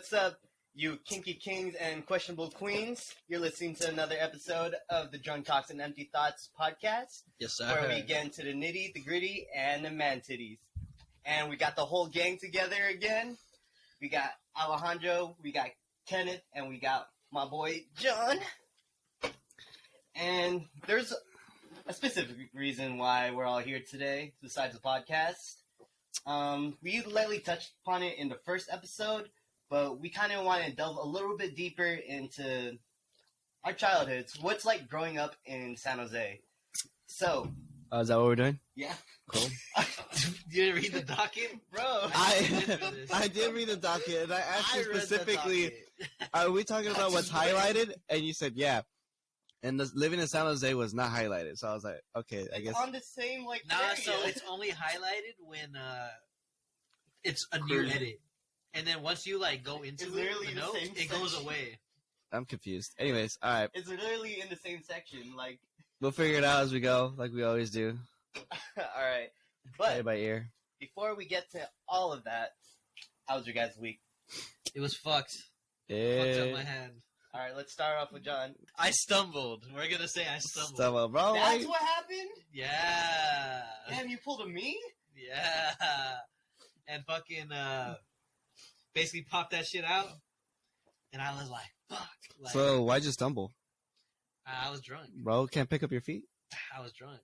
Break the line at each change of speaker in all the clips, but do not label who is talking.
What's up, you kinky kings and questionable queens? You're listening to another episode of the Drunk Talks and Empty Thoughts podcast.
Yes, sir.
Where we get into the nitty, the gritty, and the man titties. And we got the whole gang together again. We got Alejandro, we got Kenneth, and we got my boy John. And there's a specific reason why we're all here today, besides the podcast. We lightly touched upon it in the first episode, but we kind of want to delve a little bit deeper into our childhoods. What's like growing up in San Jose? So,
is that what we're doing?
Yeah.
Cool.
You didn't read the docket?
Bro.
I did read the docket, and I asked you specifically, are we talking about what's highlighted? And you said, yeah. And living in San Jose was not highlighted. So I was like, okay, I guess.
On the same, like,
Nah,
area.
so it's only highlighted when it's a new edit. And then once you, like, go into
It's literally
the
the
notes,
same
it goes
section.
away.
I'm confused. Anyways, all right.
It's literally in the same section, like.
We'll figure it out as we go, like we always do.
All right.
Play
But
by ear.
before we get to all of that, how was your guys' week?
It was fucked. Fucked up my
Yeah.
hand.
All right, let's start off with John.
I stumbled. We're going to say I stumbled.
Stumble, bro.
That's
like,
what happened?
Yeah.
Damn, you pulled a me?
Yeah. And fucking basically popped that shit out. And I was like, fuck. Like,
so why'd you stumble?
I was drunk.
Bro, can't pick up your feet?
I was drunk.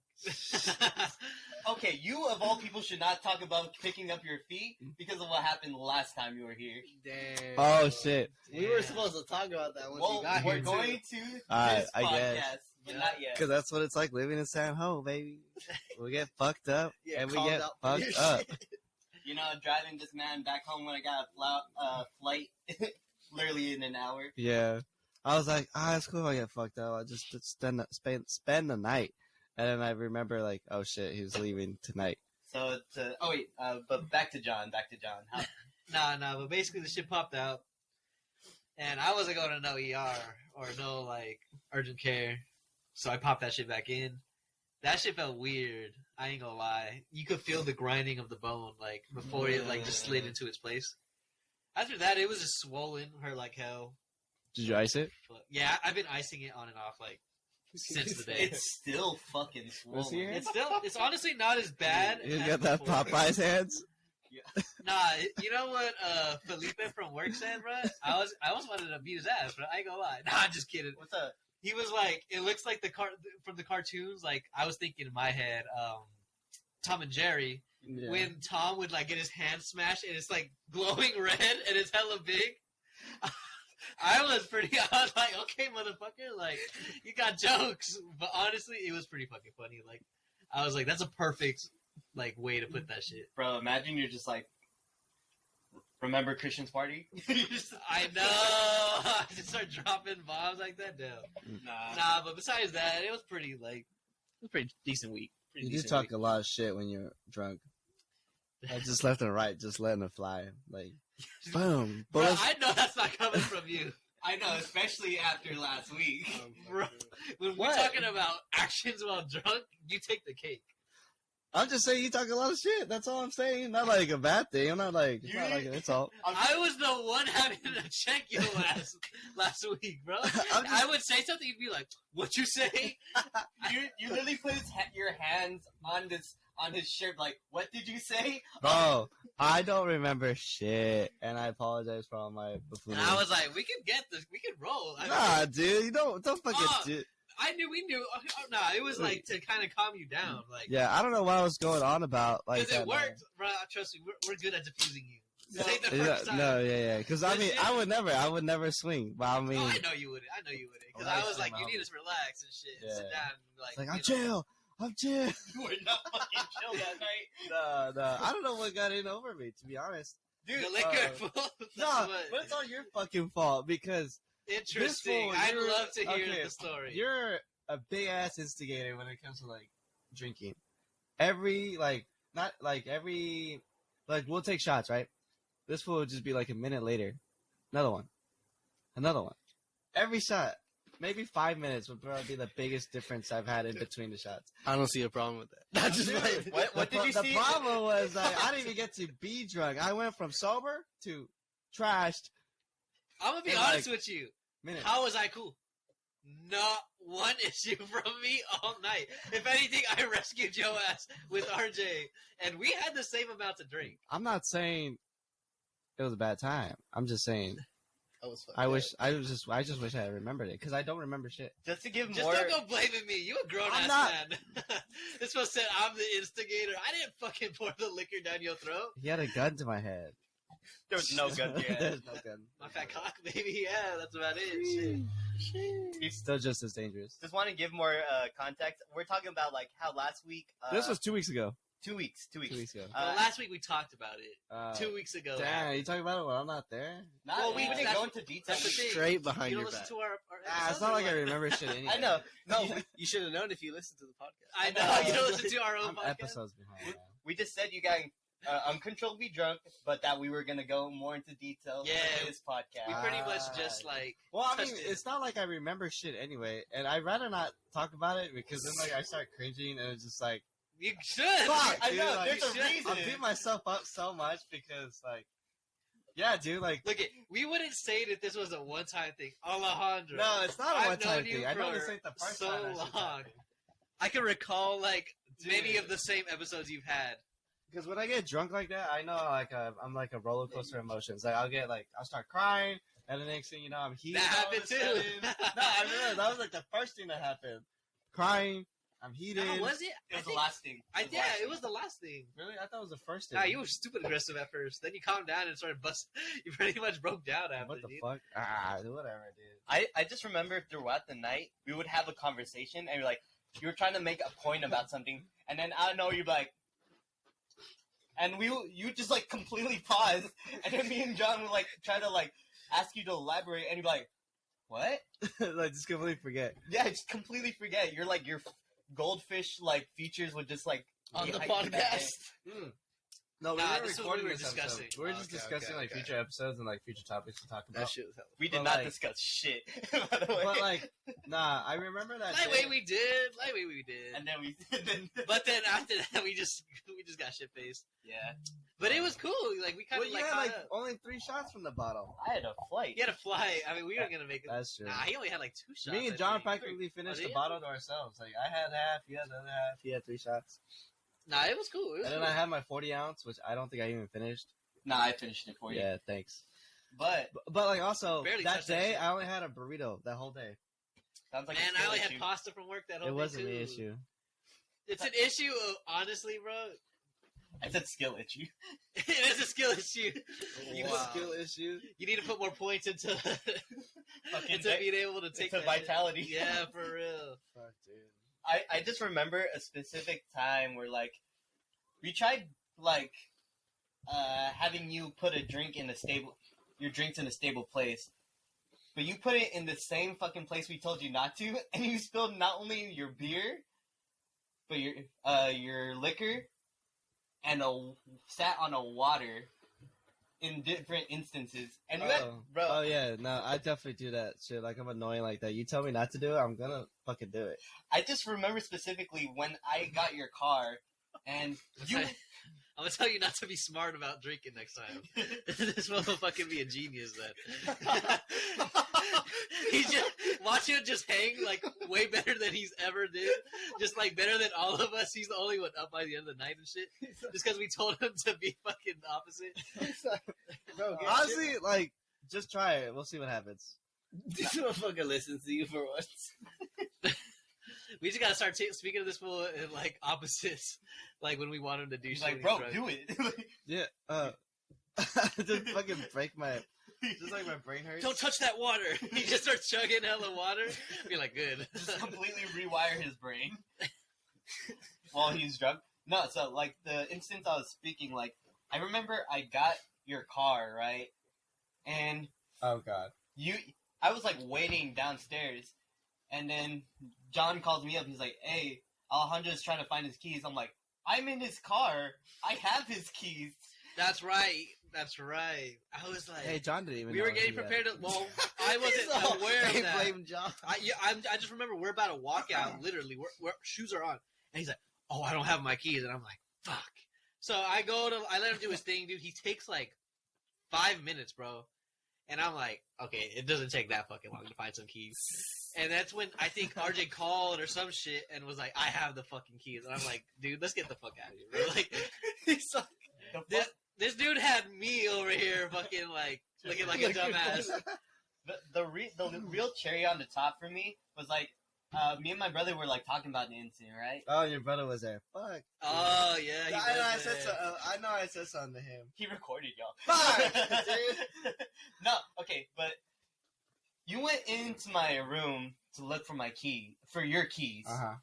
Okay, you of all people should not talk about picking up your feet because of what happened last time you were here.
Damn.
Oh, shit.
We were supposed to talk about that once
Well,
you got
we're
here,
going
too.
to
Alright,
this
I
podcast,
guess.
but not yet.
Because that's what it's like living in San Ho, baby. We get fucked up,
Yeah,
and we
called
get
out for your
fucked up.
shit.
You know, driving this man back home when I got a flight literally in an hour.
Yeah. I was like, it's cool if I get fucked up. I just spend the night. And then I remember, like, oh, shit, he was leaving tonight.
So, but back to John. How,
Nah, but basically the shit popped out. And I wasn't going to no ER or no, like, urgent care. So I popped that shit back in. That shit felt weird. I ain't gonna lie. You could feel the grinding of the bone, like, before it, like, just slid into its place. After that, it was just swollen, hurt like hell.
Did you ice it?
But, yeah, I've been icing it on and off, like, since the day.
it's still fucking
Was he
swollen.
here?
It's honestly not as bad.
You
as
got that
before.
Popeye's hands?
Nah, you know what Felipe from work said, bro? I almost wanted to beat his ass, but I ain't gonna lie. Nah, I'm just kidding.
What's up?
He was like, it looks like from the cartoons. Like, I was thinking in my head, Tom and Jerry,
Yeah.
when Tom would like get his hand smashed and it's like glowing red and it's hella big. I was like, okay, motherfucker, like, you got jokes. But honestly, it was pretty fucking funny. Like, I was like, that's a perfect, like, way to put that shit.
Bro, imagine you're just like, remember Christian's party?
I know. I just start dropping bombs like that. No. Nah, but besides that, it was pretty decent week. Pretty
You do
decent
talk
week.
a lot of shit when you're drunk. Like, just left and right, just letting it fly. Like, boom.
Bro,
Bullets.
I know that's not coming from you.
I know, especially after last week.
Bro, when we're
What?
talking about actions while drunk, you take the cake.
I'm just saying you talk a lot of shit. That's all I'm saying. Not like a bad thing. I'm not like, it's
You-
not like an insult.
I was the one having to check your ass last week, bro.
I'm just-
I would say something, you'd be like, "What you say?"
You literally put your hands on his shirt, like, what did you say?
Bro, I don't remember shit. And I apologize for all my buffoonery.
And I was like, "We can get this. We can roll." I mean,
Nah, dude. You don't fucking
Oh,
do.
we knew. Nah, it was like to kind of calm you down, like.
Yeah, I don't know what I was going on about. Like,
Because it
that
worked, bro. Trust me, we're good at diffusing you. This ain't the
night.
first time.
Yeah. Because I mean,
Legit.
I would never swing. But I mean,
Oh, I know you wouldn't. Because
Oh,
I was
that's
like,
my
you need
homie.
to relax and shit. And sit
Yeah.
down and like.
it's like,
you
I'm
know.
chill. I'm chill.
You were not fucking chill that night.
No. I don't know what got in over me, to be honest.
Dude,
The liquor, fool. That's
No,
what-
but it's all your fucking fault because
Interesting.
fool,
I'd
you're-
love to hear
okay,
the story.
you're a big ass instigator when it comes to like drinking. We'll take shots, right? This fool would just be like a minute later. Another one. Every shot. Maybe 5 minutes would probably be the biggest difference I've had in between the shots.
I don't see a problem with that. That's just
Dude,
like,
what did you
The
see?
problem was I didn't even get to be drunk. I went from sober to trashed
I'm gonna be
in,
honest
like,
with you.
minutes.
How was I cool? Not one issue from me all night. If anything, I rescued Joe ass with RJ, and we had the same amount to drink.
I'm not saying it was a bad time. I'm just saying
I was fucked
I
up.
just wish I remembered it because I don't remember shit.
Just to give
Just
more.
don't go blaming me. You a grown
I'm
ass
not.
man. This was said I'm the instigator. I didn't fucking pour the liquor down your throat.
He had a gun to my head.
There was no gun here.
There's no gun.
My fat cock, baby. Yeah, that's about it. Shit.
He's still just as dangerous.
Just want to give more context. We're talking about like how last week.
This was 2 weeks ago.
2 weeks. 2 weeks.
2 weeks ago.
Well, last week we talked about it. 2 weeks ago.
Damn, you talking about it when I'm not there?
Well, we didn't
that's-
go into detail.
That's the thing.
Straight behind
You
your
don't
back.
listen to our
Ah,
episodes
it's not
or
like I
what?
remember shit anyway.
I know.
No, you should have known if you listened to the podcast.
I know. You don't listen to our own
I'm
podcast.
episodes behind. Man.
We just said you got uncontrollably drunk, but that we were gonna go more into detail
Yeah.
in this podcast.
We pretty much just like.
Well, I mean,
touched it.
it's not like I remember shit anyway, and I'd rather not talk about it because then like I start cringing and it's just like,
You should.
fuck,
I
dude,
know.
like,
There's a
shit.
reason.
I'm beating myself up so much because like, yeah, dude, like,
Look, we wouldn't say that this was a one-time thing. Alejandro.
no, it's not a
I've
one-time
known you
thing. I know
for
this ain't the first
so
time. that shit's
long.
happened.
I can recall like many
Dude.
of the same episodes you've had.
Because when I get drunk like that, I know like I'm like a roller coaster of emotions. Like I'll start crying, and the next thing you know, I'm heated.
That
all of
happened
a
too.
sudden. No, I remember that was like the first thing that happened. Crying, I'm heated.
No, was it?
It was the last thing.
It was the last thing.
Really? I thought it was the first thing.
Nah, you were stupid aggressive at first. Then you calmed down and started busting. You pretty much broke down after.
What the
dude.
fuck? Whatever, dude.
I just remember throughout the night we would have a conversation and you're like you were trying to make a point about something and then I don't know you're like and you just like completely pause and then me and John would like try to like ask you to elaborate and you'd be like what?
Like just completely forget.
Yeah, just completely forget. You're like your goldfish like features would just like
On
be
the
hyped back
podcast.
No,
Nah,
we were
this is what
recording
we were
this
discussing.
episode. We were just
Okay,
discussing
okay,
like
okay.
future episodes and like future topics to talk about.
That shit was hella.
We did
But,
not
like-
discuss shit, by the way.
But like, nah, I remember that.
Lightweight
day.
we did. Lightweight we did.
and then we
But then after that, we just got shit faced.
yeah.
But it was cool. Like we kind
Well,
of
you
like
had
caught
like
up.
only 3 shots from the bottle.
I had a flight.
He had a flight. I mean, we were gonna make it.
That's true.
Nah, he only had like 2 shots.
Me and
I
John
think.
practically finished
Oh,
the
did
bottle to ourselves. Like I had half, he had the other half, he had 3 shots,
Nah, it was cool. It was
and then
cool.
I had my 40 ounce, which I don't think I even finished.
Nah, I finished it for you.
Yeah, thanks.
But
But like also
Barely
that
touched that
day,
shit.
I only had a burrito that whole day.
sounds like
Man,
a skill
I only
issue.
had pasta from work that whole
It
day
wasn't
too.
the issue.
It's an issue of honestly, bro.
I said skill issue.
It is a skill issue. You,
Wow.
Skill issue.
you need to put more points into
Fucking
into being able to take
into
that shit.
vitality.
Yeah, for real.
Fuck, dude.
I just remember a specific time where like we tried like having you put your drinks in a stable place. But you put it in the same fucking place we told you not to, and you spilled not only your beer, but your liquor, and sat on a water in different instances. And you had, bro,
Oh yeah, no, I definitely do that shit. Like I'm annoying like that. You tell me not to do it, I'm gonna fucking do it.
I just remember specifically when I got your car, and you.
I'm gonna tell you not to be smart about drinking next time. This motherfucker be a genius then. He's just watch him just hang like way better than he's ever did. Just like better than all of us. He's the only one up by the end of the night and shit. Just because we told him to be fucking opposite.
Bro,
Honestly, like just try it. We'll see what happens.
this motherfucker listens to you for once.
We just gotta start speaking of this fool in like opposites. Like when we want him to do
He's
shit.
like,
when
bro,
drunk.
do it.
Yeah. Just fucking break my. Just like my brain hurts.
Don't touch that water. He just starts chugging hella water. Be like, good.
Just completely rewire his brain while he's drunk. No, so like the instance I was speaking, like I remember I got your car, right? And
Oh god.
I was like waiting downstairs, and then John calls me up. He's like, "Hey, Alejandro's trying to find his keys." I'm like, "I'm in his car. I have his keys."
That's right. That's right. I was like,
Hey, John didn't even.
we
know
were
he
getting
had-
prepared to. Well, I
He's all,
wasn't aware
"Hey,
of that.
blame John."
I just remember we're about to walk out. Literally, we're shoes are on, and he's like, "Oh, I don't have my keys," and I'm like, "Fuck." So I let him do his thing, dude. He takes like 5 minutes, bro. And I'm like, okay, it doesn't take that fucking long to find some keys. And that's when I think RJ called or some shit and was like, I have the fucking keys. And I'm like, dude, let's get the fuck out of here, bro. Like, he's like, this dude had me over here fucking like looking like a dumbass.
The real cherry on the top for me was like, me and my brother were like talking about the incident, right?
Oh, your brother was there. Fuck.
Oh yeah, he
I know I said something to him.
He recorded y'all.
Fuck, dude.
No, okay, but you went into my room to look for your keys.
Uh-huh.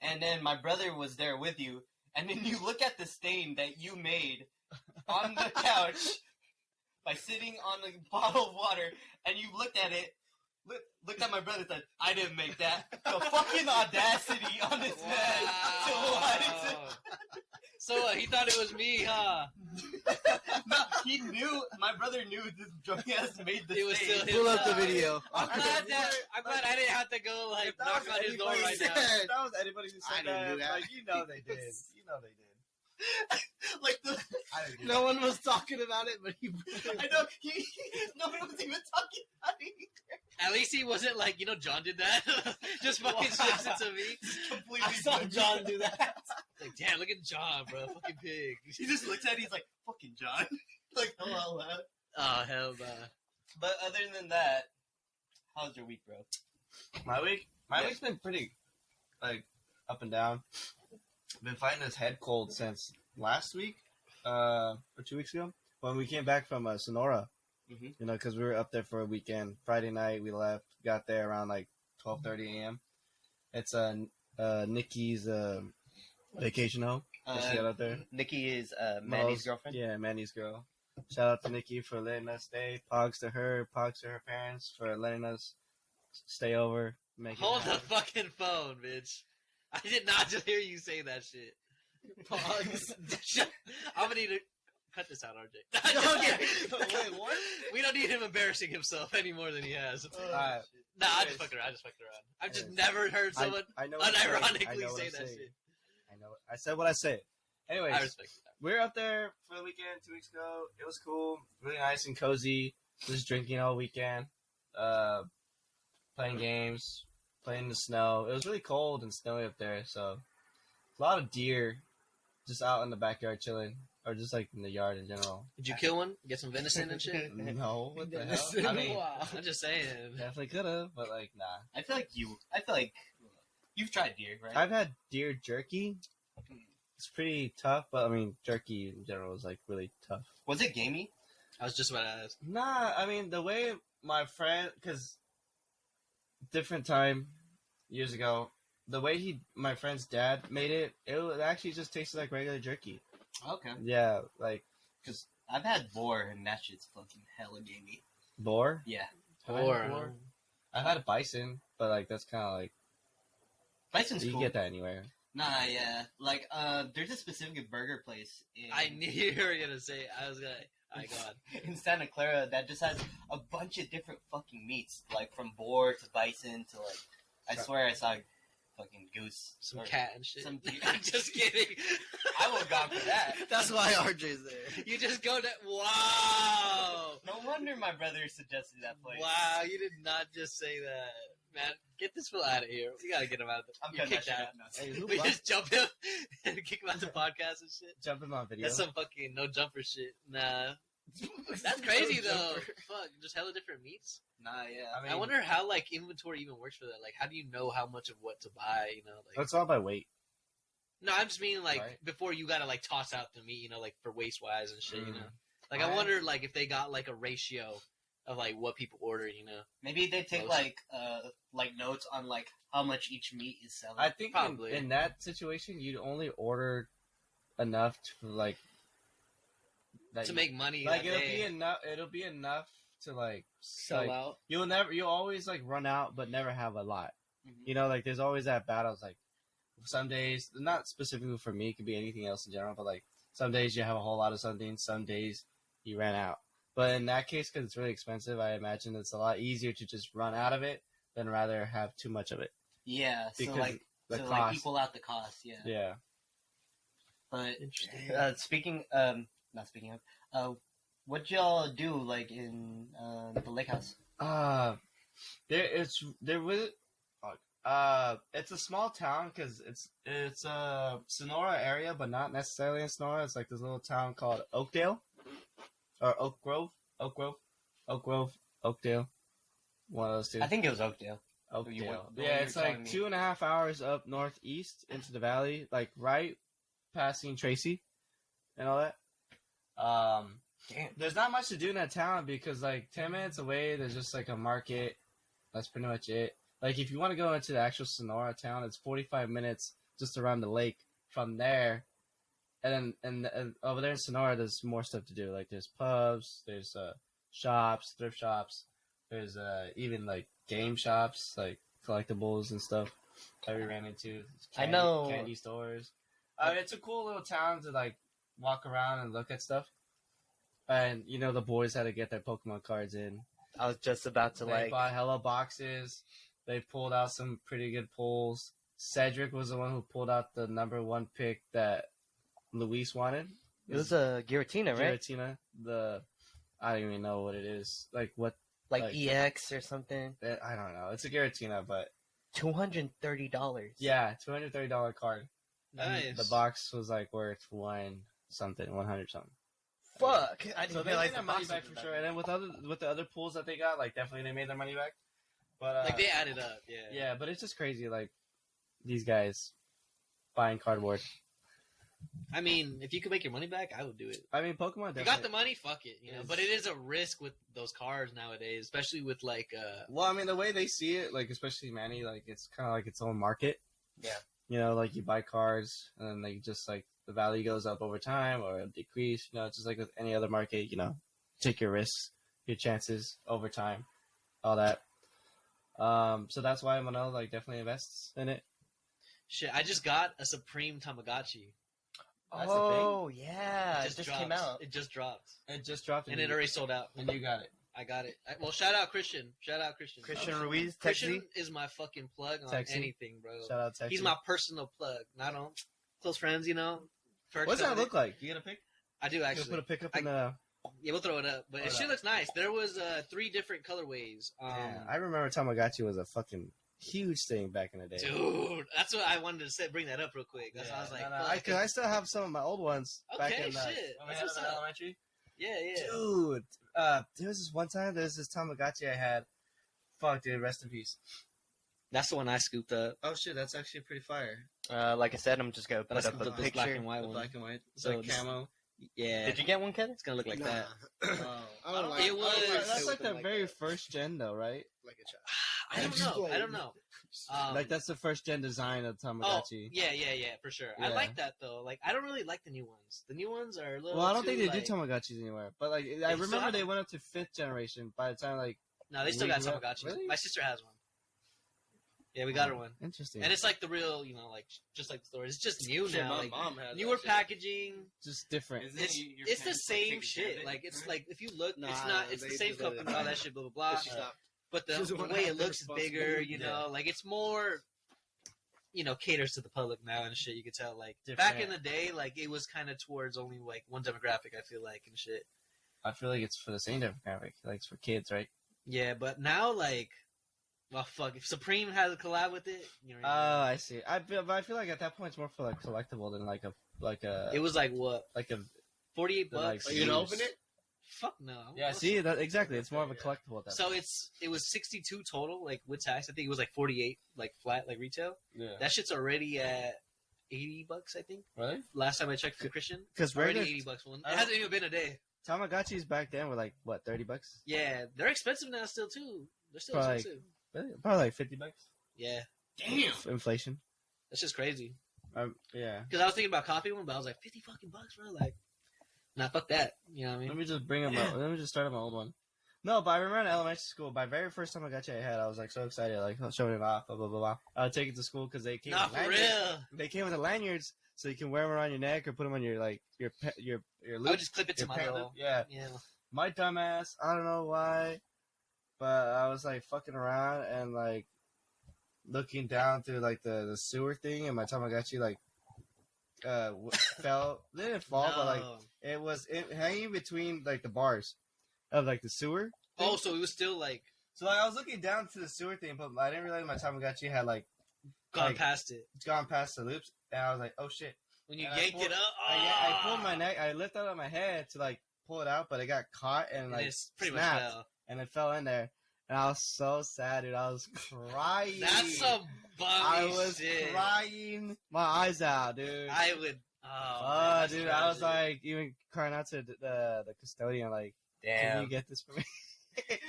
And then my brother was there with you, and then you look at the stain that you made on the couch by sitting on a bottle of water, and you looked at it, looked at my brother and said, I didn't make that. The fucking audacity on this man to lie to...
So he thought it was me, huh?
No, he knew, my brother knew this drunk ass made the
It was
stain.
still him.
Pull up the video.
I'm glad I didn't have to go like knock on his door right now.
If that was anybody who said
I didn't do that.
like, you know they did. You know they did.
Like the...
I didn't do
No one was talking about it, but he.
I know, no one was even talking about it.
At least he wasn't like, John did that. Just fucking shifts it to me.
Completely
I saw John do that.
Like, damn, look at John, bro. Fucking pig.
He just looks at it, he's like, fucking John. Like, hello, loud.
Oh, hell nah.
But other than that, how's your week, bro?
My week's been pretty, like, up and down. Been fighting this head cold since last week, or 2 weeks ago, when we came back from Sonora.
Mm-hmm.
Because we were up there for a weekend. Friday night we left, got there around like 12:30 a.m. It's Nikki's vacation home. She got up there.
Nikki is Manny's girlfriend.
Yeah, Manny's girl. Shout out to Nikki for letting us stay. Pogs to her parents for letting us stay over.
Hold the fucking phone, bitch. I did not just hear you say that shit.
Pogs.
I'm gonna need to cut this out, RJ.
Wait, what?
We don't need him embarrassing himself any more than he has.
Alright.
Nah, I just fucked around. I've just never heard someone
I know what
unironically
I'm
say that
saying.
shit.
I know. I said what I said. Anyways,
I respect that.
we're up there for the weekend 2 weeks ago. It was cool, really nice and cozy. Just drinking all weekend, playing games, playing in the snow. It was really cold and snowy up there, so a lot of deer just out in the backyard chilling, or just like in the yard in general.
Did you kill one? Get some venison and shit?
No, what the hell? I mean,
I'm just saying.
definitely could have, but like, nah.
I feel like you've tried deer, right?
I've had deer jerky. It's pretty tough, but I mean, jerky in general is like really tough.
Was it gamey?
I was just about to ask.
Nah, I mean, the way my friend, because different time years ago, the way my friend's dad made it, it actually just tasted like regular jerky.
Okay.
Yeah, like,
Because I've had boar, and that shit's fucking hella gamey.
boar.
Yeah.
Have I had boar? I've had a bison, but like that's kind of like
Bison's
you
cool.
can get that anywhere.
Nah, yeah. Like, there's a specific burger place in...
I knew you were gonna say it. I was gonna. My God.
in Santa Clara that just has a bunch of different fucking meats, like from boar to bison to like, I swear I saw fucking goose,
Some
or
cat and shit.
some deer.
I'm just kidding.
I would have gone for that.
That's why RJ's there.
You just go to. Wow.
No wonder my brother suggested that place.
Wow, you did not just say that. Man, get this fool out of here. We gotta get him out of the.
I'm
You
cutting
kicked
that shit
out.
out.
Hey, who
We
blocked-
just jump him and kick him out the podcast and shit.
jumping on video?
That's some fucking no jumper shit. Nah. That's crazy though. Fuck, just hella different meats.
Nah, yeah.
I mean,
I wonder how like inventory even works for that. Like, how do you know how much of what to buy? Like.
it's all by weight.
No, I'm just meaning like
Right.
before you gotta like toss out the meat. Like for waste wise and shit.
Mm.
Like I wonder like if they got like a ratio of like what people order.
Maybe they take
Those-
like notes on like how much each meat is selling.
I think
Probably.
in that situation, you'd only order enough to like that
To
you-
make money.
like
that
it'll
day.
be enough. It'll be enough to like
Sell
like,
out.
You'll always like run out, but never have a lot.
Mhm.
Like there's always that battle. It's like some days, not specifically for me, it could be anything else in general, but like some days you have a whole lot of something, some days you ran out. But in that case, because it's really expensive, I imagine it's a lot easier to just run out of it than rather have too much of it.
Yeah, so
Because
like
the
to
cost.
like equal out the cost. Yeah.
Yeah.
But
Interesting.
not speaking of, What y'all do like in the lake house?
There was it's a small town because it's a Sonora area, but not necessarily in Sonora. It's like this little town called Oakdale or Oakdale. One of those two.
I think it was Oakdale.
Oakdale.
the one
Yeah,
you
it's
were
like
telling me.
2.5 hours up northeast into the valley, like right passing Tracy and all that.
Damn.
There's not much to do in that town because like 10 minutes away, there's just like a market. That's pretty much it. Like if you want to go into the actual Sonora town, it's 45 minutes just around the lake from there. And over there in Sonora, there's more stuff to do. Like there's pubs, there's shops, thrift shops. There's even like game shops, like collectibles and stuff that we ran into.
I know.
Candy stores. It's a cool little town to like walk around and look at stuff. And you know the boys had to get their Pokemon cards in.
I was just about to
They bought hella boxes. They pulled out some pretty good pulls. Cedric was the one who pulled out the #1 pick that Luis wanted.
It was a Giratina, right?
Giratina. I don't even know what it is. Like what?
Like EX or something.
I don't know. It's a Giratina, but
$230.
yeah, $230 card.
Nice.
The box was like worth 100 something.
Fuck! I didn't
So they
realize
made their
the
money
box
back
was
for
that
sure.
big.
And then with the other pools that they got, like definitely they made their money back. But
Like they added up, yeah.
yeah, but it's just crazy. Like these guys buying cardboard.
I mean, if you could make your money back, I would do it.
I mean, Pokemon.
If you got the money, fuck it. You know,
is-
but it is a risk with those cars nowadays, especially with like.
Well, I mean, the way they see it, like especially Manny, like it's kind of like its own market.
Yeah.
You know, like you buy cars, and then they just like the value goes up over time or decrease. You know, it's just like with any other market. You know, take your risks, your chances over time, all that. So that's why Manel like definitely invests in it.
Shit, I just got a Supreme Tamagotchi.
That's a
Oh yeah, it just
dropped.
came out.
It just dropped,
It just dropped,
and it already sold out.
and you got it.
I got it. Well, shout out Christian.
Christian Ruiz,
Christian
Texi.
is my fucking plug on
Texi.
anything, bro.
Shout out Texas.
He's my personal plug, not on close friends. You know. Perks
What's that
of it.
look like? You get a pic?
I do
You
actually.
put a pic up in the.
Yeah, we'll throw it up. But
Throw
it
it
shit
up.
looks nice. There was 3 different colorways.
Yeah, I remember Tamagotchi was a fucking huge thing back in the day.
Dude, that's what I wanted to say. Bring that up real quick. That's why I was like, fuck.
Cause I still have some of my old ones back
Okay,
in the
shit.
when we
That's
had
what's
them in
up.
elementary.
Yeah.
Dude, there was this one time. There's this Tamagotchi I had. Fuck, dude, rest in peace.
That's the one I scooped up.
Oh shit, that's actually pretty fire.
Like I said, I'm just gonna
But I
put up
scooped
a
up this black
picture.
and white
The
one.
black and white. It's
So
like
this-
camo.
Yeah.
Did you get one, Kenneth?
It's gonna look like
Nah.
that.
I don't like
It was-
That's like the
like
very
that.
first gen, though, right?
like a child.
I don't know.
Like that's the first gen design of
Oh,
Tamagotchi.
yeah, for sure. I
Yeah.
like that though. Like, I don't really like the new ones. The new ones are a little.
Well, I don't
too,
think they
like,
do Tamagotchis anymore. But like, I
still
remember
have
they
them?
went up to 5th generation. By the time like,
No, they still
we
got
grew up-
Tamagotchis.
Really?
My sister has one. Yeah, we got her one,
interesting.
and it's like the real, you know, like just like the story. It's just new
Shit,
now,
my
like
mom has
newer
that shit.
packaging.
just different.
Isn't
It's,
your
it's the
parents, like,
same
taking care of
shit.
it?
Like it's like if you look, it's
Nah,
not. It's the
they
same
just let it-
company, all that shit, blah blah blah.
But she stopped.
But
She
the
doesn't wanna
way
have
it
the
looks bigger,
responsibility.
you know, like it's more, you know, caters to the public now and shit. You can tell, like back in the day, like it was kind of towards only like one demographic. I feel like and shit.
I feel like it's for the same demographic. Like it's for kids, right?
Yeah, but now like, well, fuck, if Supreme has a collab with it, you know,
I see. But I feel like at that point it's more for like collectible than like a
it was like what,
like a
48
The, like,
bucks.
Are you gonna
Use.
open it?
Fuck no.
yeah. See that exactly. It's more of a collectible at that.
So it was 62 total, like with tax. I think it was like 48, like flat, like retail.
yeah.
That shit's already at 80 bucks, I think.
Really?
Last time I checked for Christian,
Because
already
regular
80 bucks. One. It
I don't-
hasn't even been a day.
Tamagotchis back then were like what, $30?
Yeah, they're expensive now still too. They're still
Probably.
expensive.
Really? Probably like $50.
Yeah,
Damn.
Inflation.
that's just crazy.
Yeah.
Because I was thinking about copying one, but I was like, 50 fucking bucks, bro. Like, nah, fuck that. You know what I
Let
mean?
me just bring up let me just start up my old one. No, but I remember in elementary school, my very first Tamagotchi I had, I was like so excited, like showing it off, blah blah blah blah. I would take it to school because they came
Nah,
with
for
lanyards.
real.
They came with the lanyards, so you can wear them around your neck or put them on your like your
I
loop.
would just clip it to
Your
my
pant
little.
loop. Yeah.
Yeah.
My dumbass, I don't know why, but I was like fucking around and like looking down through like the sewer thing, and my Tamagotchi like fell. They didn't fall, but like
No.
it was hanging between like the bars of like the sewer.
Oh, so it was still like
So like I was looking down to the sewer thing, but I didn't realize my Tamagotchi had like
gone
Like-
past it.
gone past the loops, and I was like, oh shit.
When you
And I
yanked
pulled-
it up,
I pulled my neck. I lifted up my head to like pull it out, but it got caught and
and
like
it's pretty
snapped,
much fell.
and it fell in there. And I was so sad, dude. I was crying.
That's some
I
bummy
was
shit.
crying my eyes out, dude.
I would. Oh,
Oh,
man, that's
dude, I was
tragic.
like even crying out to the custodian, like, can
Damn.
you get this for me?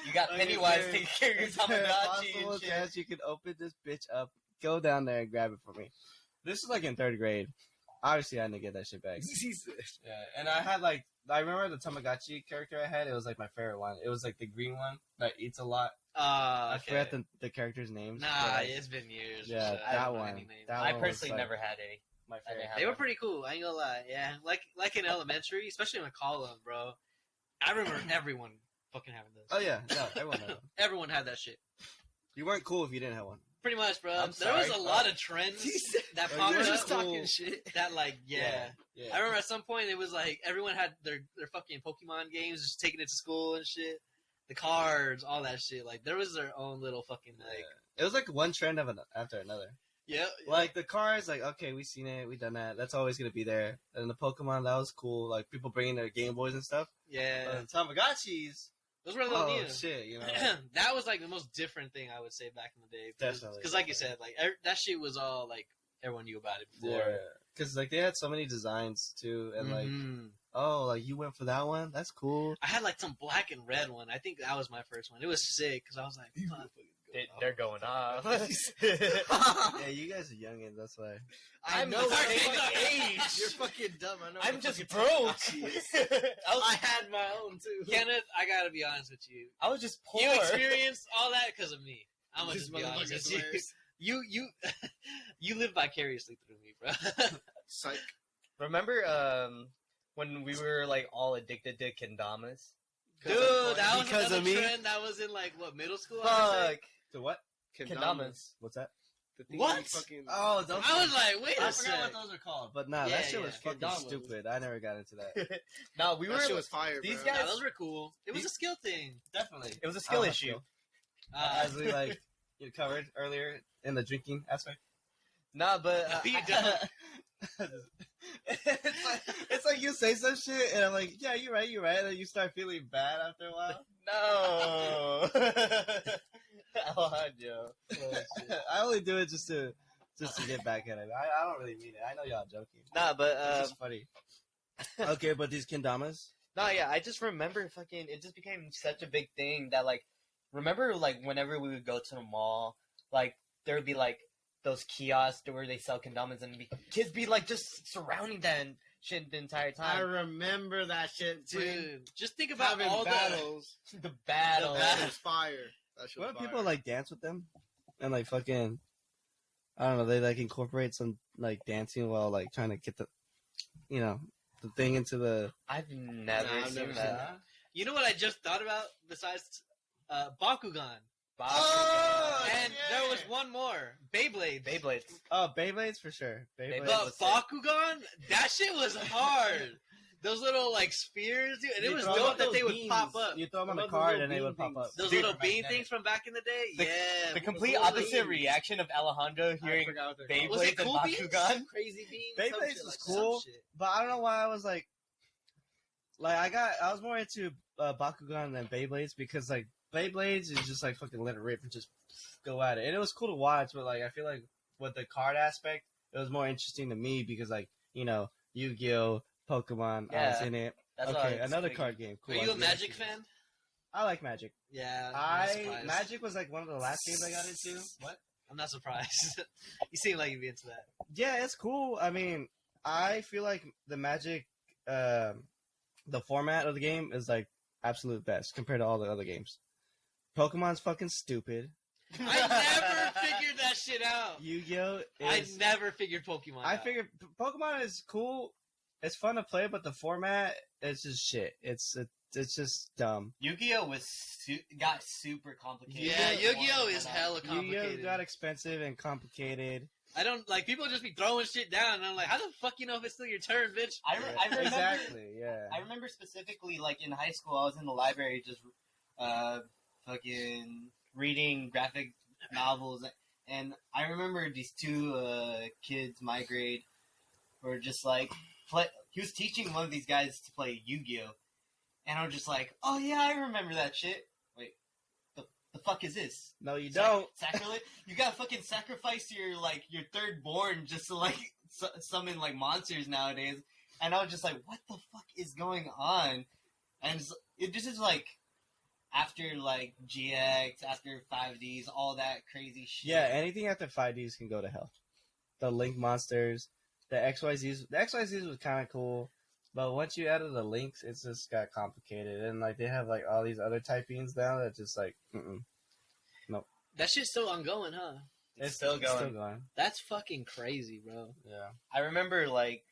You got
Like,
Pennywise
is
taking care of your
is there a
Tamagotchi
possible
and shit.
chance you can open this bitch up? Go down there and grab it for me. This is like in 3rd grade. Obviously, I didn't get that shit back. Yeah, and I had like I remember the Tamagotchi character I had. It was like my favorite one. It was like the green one that eats a lot. I
Okay.
forgot the character's names.
Nah,
but, like,
it's been years.
yeah,
so I
that
don't know
one.
any names.
That
I
one was,
personally
like,
never had any.
my
I
favorite.
didn't have
They were pretty cool. I ain't gonna lie. Yeah, like in elementary, especially in McCollum, bro. I remember everyone fucking having this.
Oh yeah, no, everyone had one.
Everyone had that shit.
You weren't cool if you didn't have one.
Pretty much, bro.
I'm
there was
sorry.
a lot of trends that
Oh,
popped
you're
up.
just talking
shit.
That like, yeah.
Yeah.
I remember at some point it was like everyone had their fucking Pokemon games, just taking it to school and shit. The cards, all that shit. Like there was their own little fucking like.
It was like one trend after another.
Yeah.
Like the cars, like okay, we seen it, we done that. That's always gonna be there. And the Pokemon, that was cool. Like people bringing their Game Boys and stuff.
Yeah.
But the Tamagotchis,
Those were a little
oh
new.
shit, you know.
That was like the most different thing I would say back in the day.
Definitely.
Because like you said, like that shit was all like everyone knew about it before.
Yeah, because like they had so many designs too, and like
Mhm.
oh, like you went for that one. That's cool.
I had like some black and red one. I think that was my first one. It was sick because I was like, fuck.
They're going off.
Yeah, you guys are youngins. That's why.
I
I'm
know
the
what
same
fucking
age.
You're fucking dumb. I know.
I'm
what
just
fucking
broke.
Tamagotchi is.
I
I had my own too.
Kenneth, I gotta be honest with you.
was just poor.
You experienced all that because of me. I'm gonna
These
just be honest
motherfuckers
with you.
swears.
You you live vicariously through me, bro.
Psych.
Remember when we were like all addicted to kendamas?
Dude, that was
Because
another
of me?
trend that was in like what middle school. I would say?
Fuck.
So what?
Kendamas.
What's that?
The thing
What?
you fucking-
Oh, those.
I was like, wait
I
a
forgot what
sec.
those are called. But nah,
Yeah,
that shit
yeah.
was fucking
Kendamas.
stupid. I never got into that.
No, we
that
were.
shit was fire,
these
bro.
guys-
Nah, those were cool. It was a skill thing.
Definitely.
It was a skill
Oh,
issue.
skill.
Uh,
As we like you covered earlier in the drinking aspect.
Nah, but
You don't.
it's like you say some shit, and I'm like, yeah, you're right, and then you start feeling bad after a while.
no. Alejandro.
I only do it just to get back at it. I don't really mean it. I know y'all joking.
Nah, but
It's just funny. Okay, but these kendamas.
no, yeah, I just remember fucking. It just became such a big thing that like, remember like whenever we would go to the mall, like there would be like those kiosks where they sell kendamas and kids be like just surrounding that and shit the entire
I
time.
remember that shit, dude.
Dude, just think about
Having
all
battles.
The battle.
That was fire. That shit was
What
fire.
people like dance with them, and like fucking, I don't know. They like incorporate some like dancing while like trying to get the, you know, the thing into the.
I've never
Nah, I've
seen
never seen
that.
that.
You know what I just thought about besides Bakugan?
Oh,
And there was one more. Beyblade.
Beyblades.
Oh, Beyblades for sure. Beyblades.
Beyblades.
But
was sick.
Bakugan, that shit was hard. Those little like spears, dude, and it
You
was
throw
dope
up
that
those
they would
beans.
pop up.
You throw them on
What
the
about the
card
little
and they would
bean
pop up.
Those
Dude,
little bean
magnetic.
things from back in the day.
The-
Yeah.
The complete
What was
opposite
it?
reaction of Alejandro
I
hearing
forgot what they're called.
Was it
Beyblades and
cool beans?
Bakugan.
Crazy beans.
Beyblades
some shit
was
like that.
cool.
Some shit.
But I don't know why I was like I was more into Bakugan than Beyblades because like Beyblades is just like fucking let it rip and just go at it, and it was cool to watch. But like I feel like with the card aspect, it was more interesting to me because like you know Yu-Gi-Oh, Pokemon, I was
Yeah.
in it.
That's what I
Okay,
was
another
thinking.
card game. Cool.
Are
I
you a
was
Magic
interested.
fan?
I like Magic.
Yeah. I'm not surprised.
Magic was like one of the last games I got into. What?
I'm not surprised. You seem like you'd be into that.
Yeah, it's cool. I mean, I feel like the Magic, the format of the game is like absolute best compared to all the other games. Pokemon's fucking stupid.
I never figured that shit out.
Yu-Gi-Oh!
I
Is,
never figured Pokemon.
I
out.
figured Pokemon is cool. It's fun to play, but the format is just shit. It's just dumb.
Yu-Gi-Oh got super complicated.
Yeah, Yu-Gi-Oh is hella
Yu-Gi-Oh
complicated.
got expensive and complicated.
I don't like people just be throwing shit down, and I'm like, how the fuck you know if it's still your turn, bitch?
I remember
Exactly. Yeah.
I remember specifically, like in high school, I was in the library just fucking reading graphic novels, and I remember these two kids my grade were just like he was teaching one of these guys to play Yu-Gi-Oh, and I'm just like, oh yeah, I remember that shit. Wait, the fuck is this?
No, you don't.
Sacrilege? You gotta fucking sacrifice your third born just to like summon like monsters nowadays. And I was just like, what the fuck is going on? And it just is like after like GX, after 5Ds, all that crazy shit.
Yeah, anything after 5Ds can go to hell. The Link monsters, the XYZs. The XYZs was kind of cool, but once you added the links, it just got complicated. And like they have like all these other typings now that just like,
That shit's still ongoing, huh?
It's still going.
Still going.
That's fucking crazy, bro.
Yeah.
I remember like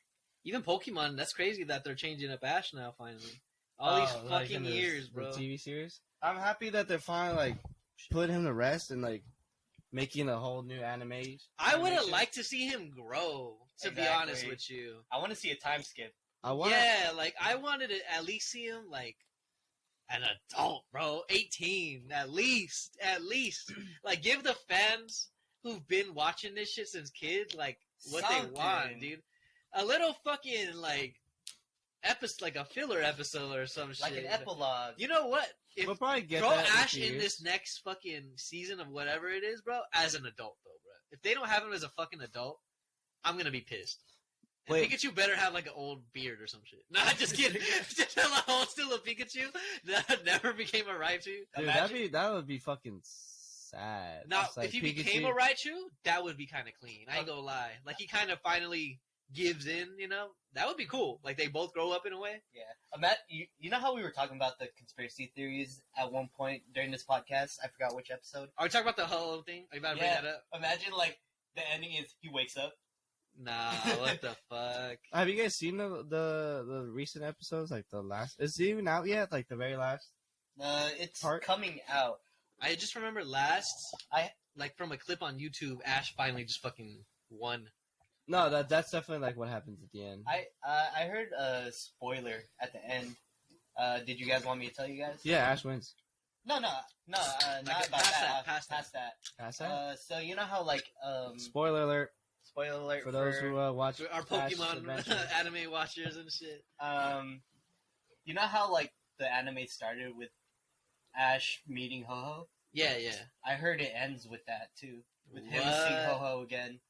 Even Pokemon, that's crazy that they're changing up Ash now, finally. All these
like
fucking
in
years,
the
bro.
TV series. I'm happy that they're finally like putting him to rest and like making a whole new anime.
I would have
animation.
liked to see him grow, to be
Exactly.
honest with you.
I want to see a time skip.
I want.
Yeah, like, I wanted to at least see him, like, an adult, bro. 18, at least. Like, give the fans who've been watching this shit since kids, like, what they want,
Something.
dude. A little fucking, like, like a filler episode or some
Like
shit.
an epilogue.
You know what? If
We'll probably get
throw
that
Ash
in a few
in
years.
this next fucking season of whatever it is, bro, as an adult, though, bro. If they don't have him as a fucking adult, I'm gonna be pissed. And
Wait.
Pikachu better have like an old beard or some shit. Nah, just kidding. Just still a Pikachu that never became a Raichu.
Dude,
Imagine-
that would be fucking sad.
Now,
It's like
if he
Pikachu-
became a Raichu, that would be kind of clean. I ain't gonna lie. Like, he kind of finally gives in, you know? That would be cool. Like, they both grow up in a way.
Yeah. You know how we were talking about the conspiracy theories at one point during this podcast? I forgot which episode.
Are we talking about the whole thing? Are you about to
Yeah.
bring that up?
Imagine, like, the ending is he wakes up.
Nah, what the fuck?
Have you guys seen the recent episodes? Like the last, is it even out yet? Like the very last?
It's
Part-
coming out.
I just remember like from a clip on YouTube, Ash finally just fucking won.
No, that's definitely like what happens at the end.
I heard a spoiler at the end. Did you guys want me to tell you guys?
Yeah, Ash wins.
No, not about that.
past
Past that.
Past that?
So you know how like
Spoiler alert
spoiler alert
for those who watch
Our
Ash's
Pokemon
Adventure.
anime watchers and shit.
you know how like the anime started with Ash meeting Ho-Ho?
Yeah.
I heard it ends with that too, with him
What?
seeing Ho-Ho again.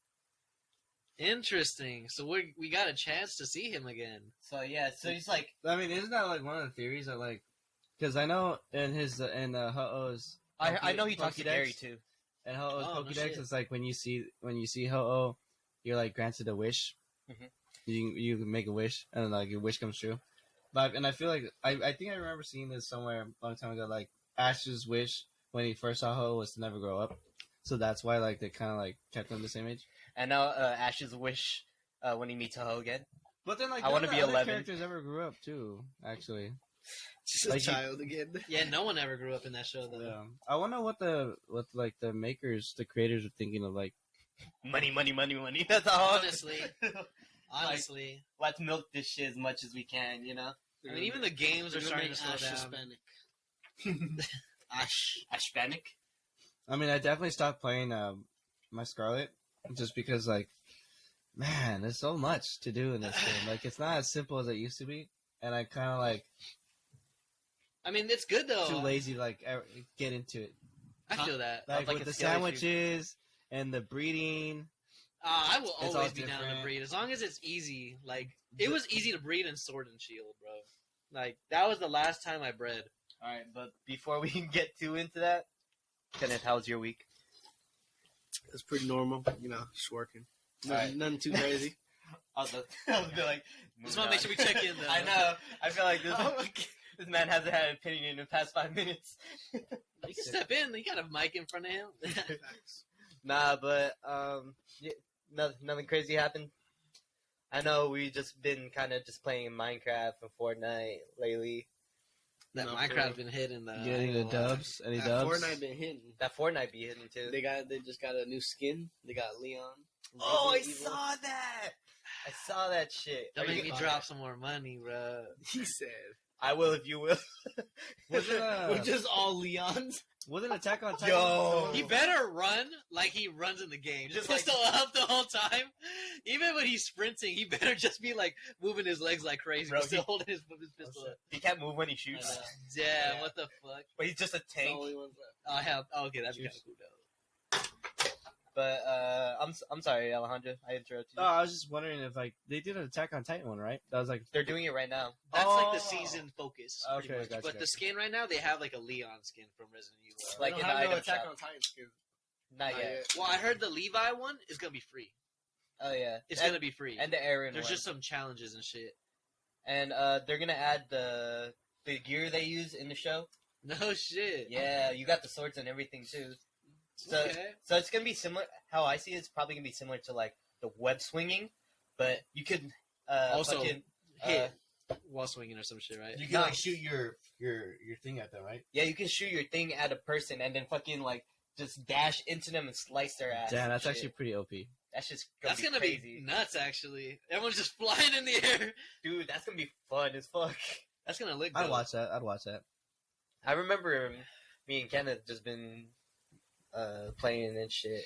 Interesting. So we got a chance to see him again.
So yeah, so he's like,
I mean, isn't that like one of the theories that like, because I know in his Ho-Oh's
I know he talks to
Pokédex,
Gary too.
and Ho-Oh's
Oh, no
Pokédex
shit.
is like when you see Ho-Oh, you're like granted a wish.
Mhm.
You can make a wish and like your wish comes true. But and I feel like I think I remember seeing this somewhere a long time ago. Like Ash's wish when he first saw Ho-Oh was to never grow up, so that's why like they kind of like kept him the same age.
And now Ash's wish when he meets Ho-Ho again.
But then like
I
none
wanna
of
be
the other
11.
characters ever grew up too. Actually,
Just
Like
a
you-
child again.
Yeah, no one ever grew up in that show though.
yeah. I wonder what the makers, the creators are thinking of like.
Money. That's all.
Honestly,
Let's milk this shit as much as we can, you know?
I mean, even the games are starting to slow
Ash
down.
Hispanic.
Ashpanic?
I mean, I definitely stopped playing my Scarlet just because, like, man, there's so much to do in this game. Like, it's not as simple as it used to be, and I kind of like
I mean, it's good though.
too lazy to like get into it.
I feel that.
Like
like
with
a
the
skill issue.
sandwiches and the breeding.
I will
It's
always
all
be down to
different.
breed as long as it's easy. Like, it was easy to breed in Sword and Shield, bro. Like, that was the last time I bred.
Alright, but before we can get too into that, Kenneth, how was your week?
It's pretty normal, you know, just working.
Alright.
Nothing too crazy.
I was be like,
Just want to make sure we check in, though.
I know. I feel like this man hasn't had an opinion in the past 5 minutes.
You can step in. You got a mic in front of him.
Nah, but yeah, nothing crazy happened. I know we just been kind of just playing Minecraft and Fortnite lately.
That
No,
Minecraft's
for
been hitting the.
Getting the dubs. Any dubs?
Fortnite been hitting.
That Fortnite be hitting too.
They just got a new skin. They got Leon.
Oh, I
Resident Evil.
saw that. I saw that shit.
Don't
Are you
make me
gonna-
drop some more money, bro.
He said,
I will if you will.
Was it
"We're just all Leons."
wasn't Attack on Titan?
Yo.
He better run like he runs in the game. Just
Just
pistol up the whole time. Even when he's sprinting, he better just be like moving his legs like crazy,
Bro,
but still
he-
holding his pistol up.
He can't move when he
I
shoots.
know. Damn,
Yeah.
what the fuck?
But he's just a
It's the
tank.
only ones left.
Oh, hell. Oh, okay, that'd be kind of cool, though.
But I'm sorry, Alejandro. I interrupted you.
Oh, I was just wondering if like they did an Attack on Titan one, right? That was like
They're doing it right now.
That's like the
Oh.
season focus, pretty
Okay,
much.
gotcha,
But the
gotcha.
skin right now, they have like a Leon skin from Resident Evil.
Like
They
in
don't
the
have no
item
Attack
shop.
on Titan skins.
Not
Not
yet.
yet.
Well, I heard the Levi one is gonna be free.
Oh yeah,
It's
and,
gonna be free.
and the Aaron.
There's
one.
just some challenges and shit.
And they're gonna add the gear they use in the show.
No shit.
Yeah, you got the swords and everything too. So
Okay.
so it's gonna be similar. How I see it, it's probably gonna be similar to like the web swinging, but you could
Also,
fucking,
hit while swinging or some shit, right?
you
can, like,
shoot your thing at them, right?
yeah, you can shoot your thing at a person and then fucking like just dash into them and slice their ass.
Damn,
and
that's
shit.
actually pretty OP.
That's just
That's gonna
crazy.
be nuts, actually. Everyone's just flying in the air.
Dude, that's gonna be fun as fuck.
That's gonna look.
I'd
dope.
watch that. I'd watch that.
I remember me and Kenneth just been playing and shit.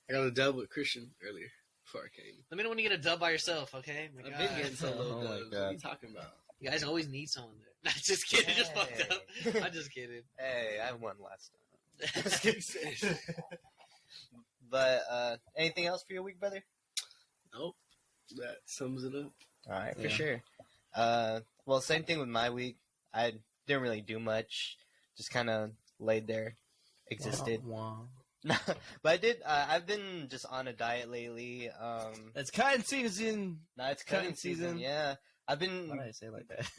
I got a dub with Christian earlier before I came.
Let me know when you get a dub by yourself, okay? My
I've
God.
been getting solo
Oh my
dubs. What
God.
are you talking about?
You guys always need someone there. Not just kidding. Just fucked up.
Hey.
I'm just kidding.
Hey, I won last time.
He said,
But anything else for your week, brother?
nope. That sums it up.
All right, for
Yeah.
sure. Well, same thing with my week. I didn't really do much. Just kind of laid there, existed.
Wah,
But I did. I've been just on a diet lately.
It's cutting season.
No, it's cutting
Cutting
season.
season.
Yeah, I've been.
Why did I say it like that?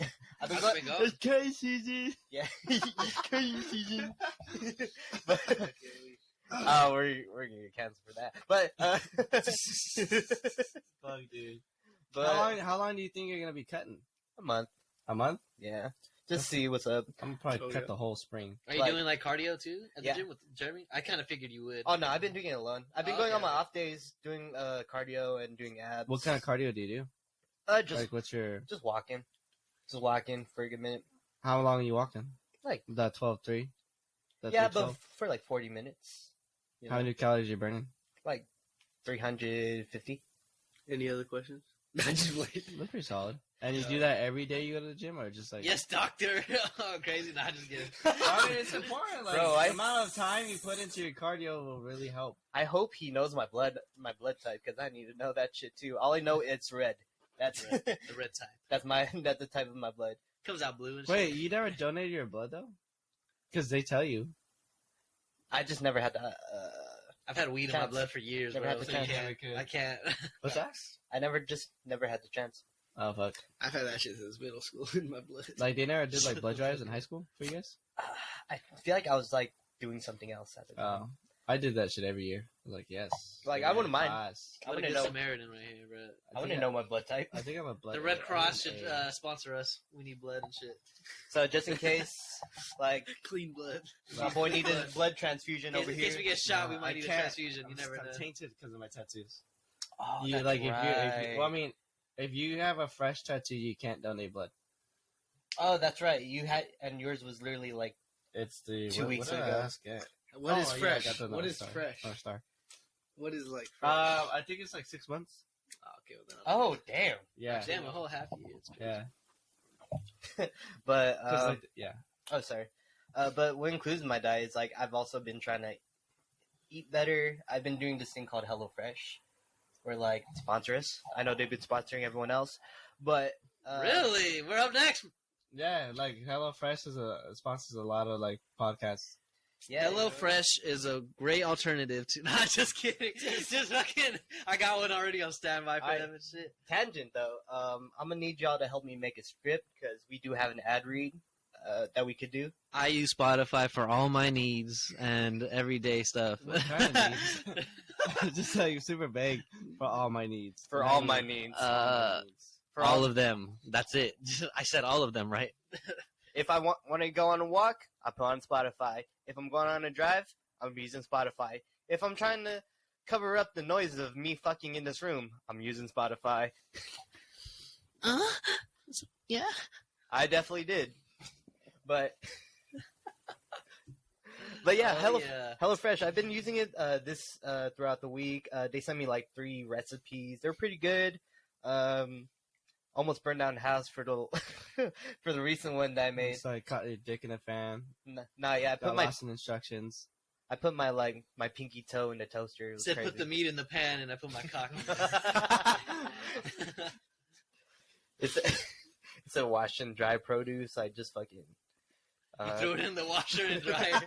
I've been
How's
going.
it go?
It's cutting season.
Yeah, it's cutting season. but, we're gonna get canceled for that. But
Fuck, dude.
but
How long do you think you're gonna be cutting?
a month.
A month?
Yeah, just see what's up.
I'm gonna probably
Oh,
cut
yeah.
the whole spring.
Are you
Like-
doing like cardio too at the
Yeah.
gym with Jeremy? I kind of figured you would.
Oh no, I've been doing it alone. I've been
Oh,
going on
okay.
my off days doing cardio and doing abs.
What kind of cardio do you do?
Just
Like, what's your?
just walking, for a good minute.
How long are you walking?
Like-
the 12-3. The
Yeah,
3-12?
but for like 40 minutes. You
How
know,
many calories are you burning?
like 350.
Any other questions? I just wait.
That's pretty solid. And you do that every day you go to the gym, or just like?
Yes, doctor. Oh, crazy. Nah, just kidding.
I mean, it's important. Like,
Bro,
the amount of time you put into your cardio will really help.
I hope he knows my blood type because I need to know that shit too. All I know it's red. That's
Red. The red type
that's the type of my blood.
comes out blue and
Wait,
shit.
you never donated your blood though? Because they tell you.
I just never had to.
I've had weed in my
Chance.
blood for years,
Never
bro.
had the
So you
chance.
can't. I can't.
What's that?
I never had the chance.
Oh fuck!
I've had that shit since middle school in my blood.
Like they never did like blood drives in high school for you guys?
I feel like I was like doing something else at the time.
Oh, I did that shit every year. I was like, yes.
Like, I wouldn't mind.
Pass.
I
What a
wouldn't
good
know.
Samaritan right here, bro.
I wouldn't know my blood type.
I think I'm a blood.
The Red
I
Cross
think
should
A.
sponsor us. We need blood and shit.
So just in case, like
Clean blood.
my boy needed a blood transfusion
In
over
case
here.
we get shot, we
No,
might
I
need a
can't.
transfusion. You never
I'm
know.
tainted because of my tattoos.
Oh,
You
that's
like if you
right.
well, I mean, if you have a fresh tattoo, you can't donate blood.
Oh, that's right. You had, and yours was literally like
It's the
2 weeks
what did I
ago.
ask it?
What is
Oh, yeah, I
fresh?
got the
What
North
is
Star.
fresh?
North Star.
What is like fresh?
I think it's like 6 months.
Oh, okay, well, then I'll-
Oh, damn.
Yeah.
Damn, a whole half year. It's crazy.
Yeah.
But
'Cause, like, yeah.
oh, sorry. But what includes in my diet is like I've also been trying to eat better. I've been doing this thing called HelloFresh, where like sponsor us. I know they've been sponsoring everyone else, but
Really? We're up next.
Yeah, like HelloFresh sponsors a lot of like podcasts.
yeah,
HelloFresh is a great alternative to. Not just kidding. Just fucking. I got one already on standby for
I-
them and shit.
Tangent though. I'm gonna need y'all to help me make a script because we do have an ad read that we could do.
I use Spotify for all my needs and everyday stuff.
What kind of needs? Just like super vague for all my needs.
For all my needs. For
all of them. That's it. I said all of them, right?
If I want to go on a walk, I put on Spotify. If I'm going on a drive, I'm using Spotify. If I'm trying to cover up the noise of me fucking in this room, I'm using Spotify.
Yeah.
I definitely did. But yeah, HelloFresh. I've been using it this throughout the week. They sent me like 3 recipes. They're pretty good. Almost burned down the house for the for the recent one that I made.
So I caught your dick in a fan.
Nah, yeah,
Got lost in instructions.
I put my my pinky toe in the toaster. It was
Said
crazy.
put the meat in the pan and I put my cock in
It's a wash and dry produce. I just fucking.
You threw it in the washer and dryer.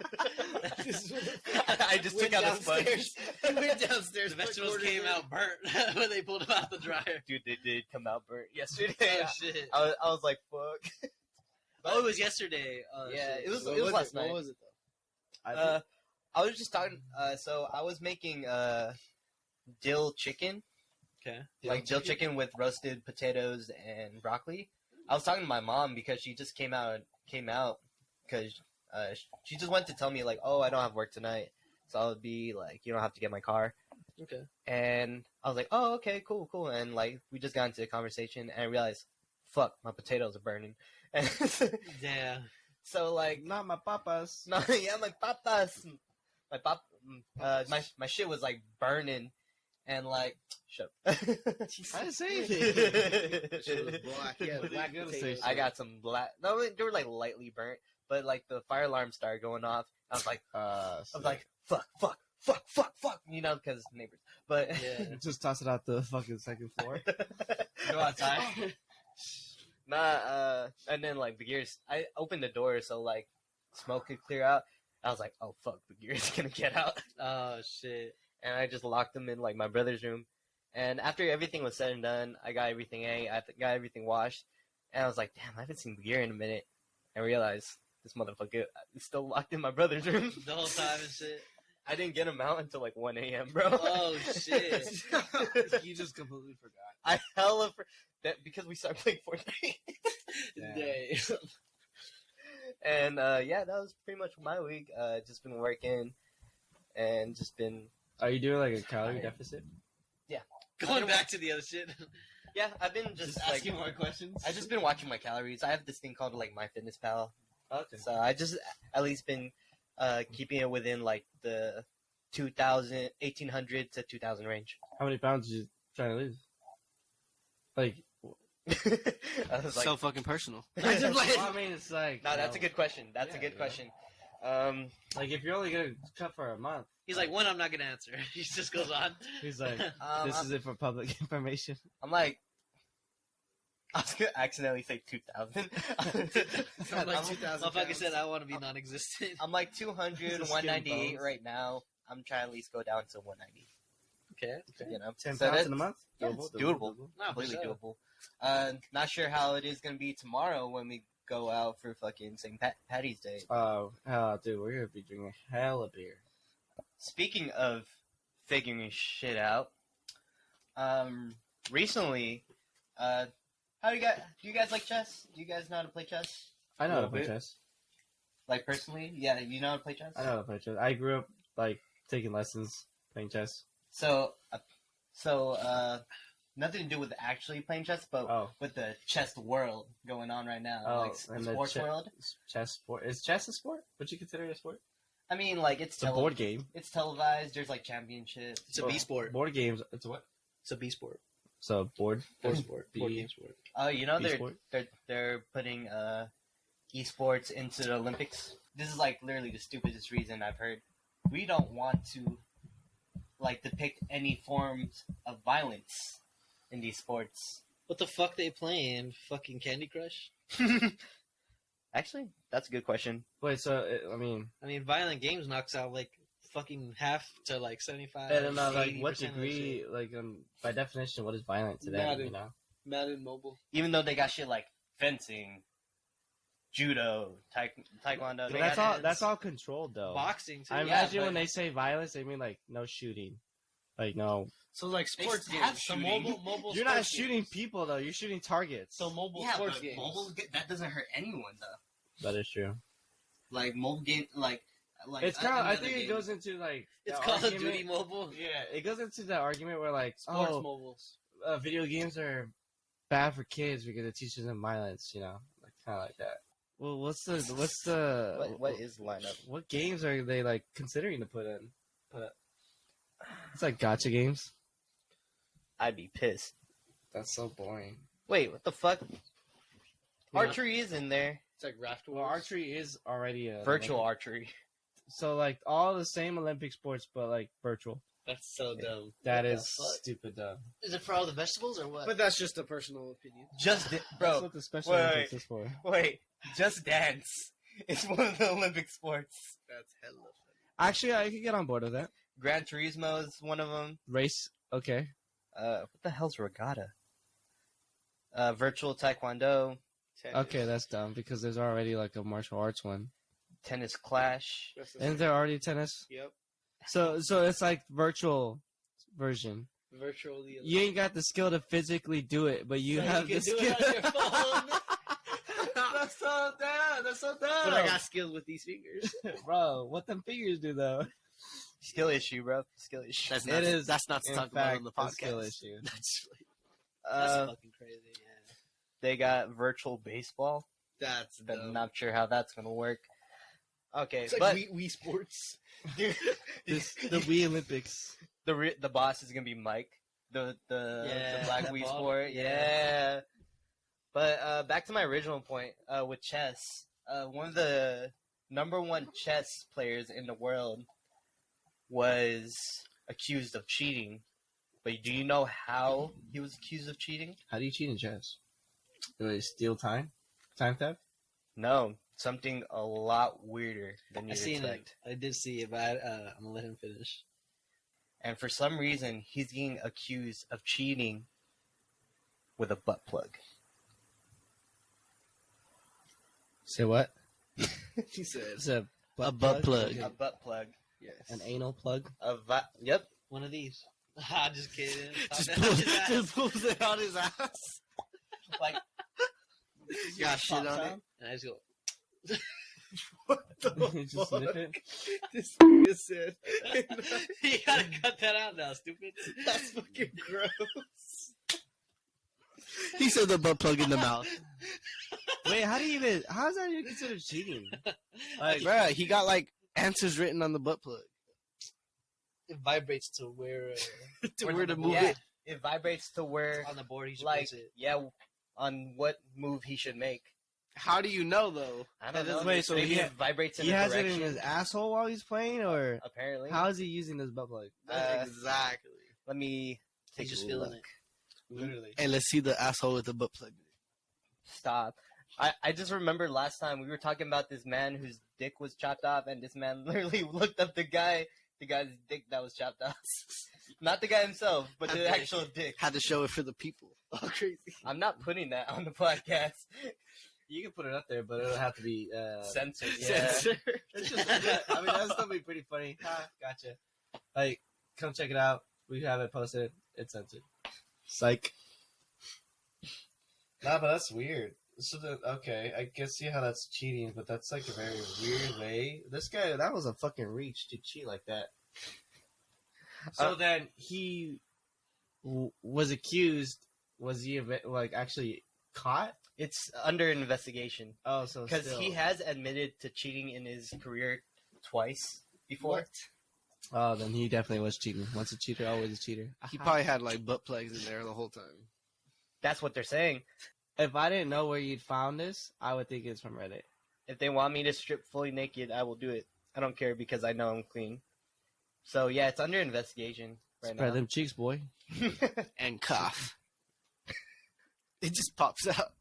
I just took out a sponge.
You went downstairs.
The vegetables came out burnt when they pulled them out the dryer.
Dude, they did come out burnt yesterday.
Oh shit!
I was like, fuck.
Oh, it was yesterday.
Yeah,
shit.
it was last night.
What was it though?
I was just talking. So I was making dill chicken.
Okay.
Like dill chicken with roasted potatoes and broccoli. I was talking to my mom because she just came out because she just went to tell me like, oh, I don't have work tonight, so I'll be like, you don't have to get my car.
Okay.
And I was like, oh, okay, cool. And like we just got into a conversation and I realized, fuck, my potatoes are burning. And
Yeah.
so like,
Not my papas.
no, yeah, my papas, my shit was like burning. And like, shut up.
I didn't say anything.
Shit was black. Yeah, black
Good to
potatoes.
say
I got some black. No, they were like lightly burnt, but like the fire alarm started going off. I was like, fuck, you know, because neighbors. But
Yeah.
just toss it out the fucking second floor.
Go outside.
and then like the gears. I opened the door so like smoke could clear out. I was like, oh fuck, the gears gonna get out.
Oh shit.
And I just locked them in like my brother's room. And after everything was said and done, I got everything got everything washed, and I was like, damn, I haven't seen Beer in a minute. And realized this motherfucker is still locked in my brother's room
The whole time and shit.
I didn't get him out until like 1 a.m., bro.
Oh shit.
You just completely forgot.
I hella that because we started playing Fortnite.
Yeah.
And yeah, that was pretty much my week. Just been working and just been.
Are you doing like a calorie deficit?
Going back to the other shit.
Yeah, I've been just like,
asking more questions.
I've just been watching my calories. I have this thing called like MyFitnessPal.
Okay.
So I just at least been keeping it within like the 1,800 to 2,000 range.
How many pounds are you trying to lose? Like,
I was like,
So fucking personal.
I just like,
I mean, it's like.
no, that's a good question. That's a
Yeah,
good
yeah.
question.
Like, if you're only gonna cut for a month,
He's like, one, I'm not gonna answer. He just goes on.
he's like, this is it for public information.
I'm like, I was gonna accidentally say 2,000.
Sound like 2,000
Motherfucker
pounds.
said I want to be non-existent.
I'm like 200,
Just
198
skin
right now. I'm trying to at least go down to 190.
Okay.
You know,
10
So
pounds
that's
in a month?
yeah, it's doable.
No, for
Completely
sure.
doable. Not sure how it is gonna be tomorrow when we go out for fucking St. Patty's Day.
Oh, dude, we're gonna be drinking hella beer.
Speaking of figuring shit out, recently, how do you guys like chess? Do you guys know how to play chess?
I know how to
Little
play
bit.
chess.
Like personally, yeah, you know how to play chess.
I know how to play chess. I grew up like taking lessons playing chess.
So, nothing to do with actually playing chess, but
Oh,
with the chess world going on right now,
Oh,
like the
and the
sports world.
chess sport. Is chess a sport? Would you consider it a sport?
I mean, like it's
It's a board game.
It's televised. There's like championships.
It's a B sport.
Board games. It's what?
It's a B sport.
So board.
Board sport.
B-
Board game sport.
Oh, you know
B-sport?
they're putting esports into the Olympics. This is like literally the stupidest reason I've heard. We don't want to like depict any forms of violence in these sports.
What the fuck they playing? Fucking Candy Crush?
Actually, that's a good question.
Wait. So I mean,
I mean, violent games knocks out like fucking half to like 75.
I don't know. Like,
80%
what
of the
degree?
shit.
Like, by definition, what is violent to them?
Madden.
You know.
Madden Mobile.
Even though they got shit like fencing, judo, taekwondo.
But
They
that's
got
all. That's all controlled though.
Boxing too.
I
Yeah,
imagine
but-
when they say violence, they mean like no shooting. Like no,
So like sports
They have
games. So
shooting.
mobile.
you're not
sports
shooting
games.
people though. You're shooting targets.
So mobile
yeah,
sports
but
games.
mobile that doesn't hurt anyone though.
That is true.
Like mobile game, like Like
It's kind of. I
another
think it
game.
goes into like.
It's
the
Call of
argument-
Duty Mobile.
Yeah, it goes into the argument where like,
Sports
oh,
mobiles.
video games are bad for kids because it teaches them violence. You know, like kind of like that. Well, what's the
what is the lineup?
what games are they like considering to put in? It's like gotcha games.
I'd be pissed.
That's so boring.
Wait, what the fuck?
Yeah.
Archery is in there.
It's like raft
Well, archery is already a
Virtual archery.
So like all the same Olympic sports, but like virtual.
That's so dumb.
That
What the
is
fuck?
stupid dumb.
Is it for all the vegetables or what?
But that's just a personal opinion.
Just
That's
bro.
what the Special
wait,
Olympics is for.
Wait, Just Dance. It's one of the Olympic sports.
That's hella funny.
Actually, I could get on board with that.
Gran Turismo is one of them.
Race, okay.
What the hell's regatta? Virtual Taekwondo,
Okay, that's dumb because there's already like a martial arts one.
Tennis Clash.
That's the
Isn't
same.
there already tennis?
Yep.
So it's like virtual version.
Virtually.
You ain't got the skill to physically do it, but you
So
have
you
the
can do
skill.
it on your phone.
That's so dumb. That's so dumb.
But I got skills with these fingers.
Bro, what them figures do though?
Skill issue, bro. Skill issue.
That's
It
not,
is,
That's not to
in
talk about
fact,
on the
a skill
podcast.
issue.
That's
That's
Uh,
fucking crazy. Yeah.
they got virtual baseball,
that's
but
dumb.
not sure how that's gonna work. Okay,
It's like
but
Wii Sports.
dude,
The Wii Olympics.
the boss is gonna be Mike, the
Yeah,
black
that
Wii
ball.
sport.
Yeah.
Yeah. But back to my original point with chess. One of the number one chess players in the world was accused of cheating. But do you know how he was accused of cheating?
How do you cheat in chess? Do they steal time? Time theft?
No, something a lot weirder than
I
you'd
seen it.
expect.
I did see it, but I'm gonna let him finish.
And for some reason, he's getting accused of cheating with a butt plug.
Say what?
He said.
It's a
butt plug.
A butt plug.
Yes.
An anal plug?
Yep.
One of these. I'm just kidding.
Just
Pop that on his ass.
just pulls it on his ass.
Like,
Got shit
pop
on
sound.
And I just go.
What the
Just
fuck?
sniff it?
This nigga said.
You gotta cut that out now, stupid.
That's fucking gross. He said the butt plug in the mouth.
Wait, how is that even considered cheating?
Like, bruh, he got like answers written on the butt plug.
It vibrates to where
To where to move
Yeah,
it.
it vibrates to where,
on the board he should
like,
place it.
yeah, on what move he should make.
How do you know though?
I
That
don't know.
doesn't- wait, so
Maybe
he
it vibrates in
He
a
has
direction.
it in his asshole while he's playing, or
Apparently.
how is he using this butt plug?
Exactly.
Let me take
He's just
a
feeling
look.
it. Literally.
And let's see the asshole with the butt plug.
Stop. I just remembered last time we were talking about this man whose dick was chopped off, and this man literally looked up the guy's dick that was chopped off. Not the guy himself, but the
Okay.
actual dick.
Had to show it for the people. Oh, crazy.
I'm not putting that on the podcast.
You can put it up there, but it'll have to be
Censored. Yeah.
Censor.
It's just, I mean, that'll still be pretty funny. Ha, gotcha. Like, come check it out. We have it posted. It's censored. Psych. Nah, but that's weird. So okay, I can see how that's cheating, but that's like a very weird way. This guy, that was a fucking reach to cheat like that. So then he was accused. Was he like actually caught?
It's under investigation
Oh, so
because
still.
he has admitted to cheating in his career twice before.
Oh, then he definitely was cheating. Once a cheater, always a cheater.
He probably had like butt plugs in there the whole time.
That's what they're saying.
If I didn't know where you'd found this, I would think it's from Reddit.
If they want me to strip fully naked, I will do it. I don't care because I know I'm clean. So yeah, it's under investigation right
Spread
now.
them cheeks, boy.
And cough. It just pops out.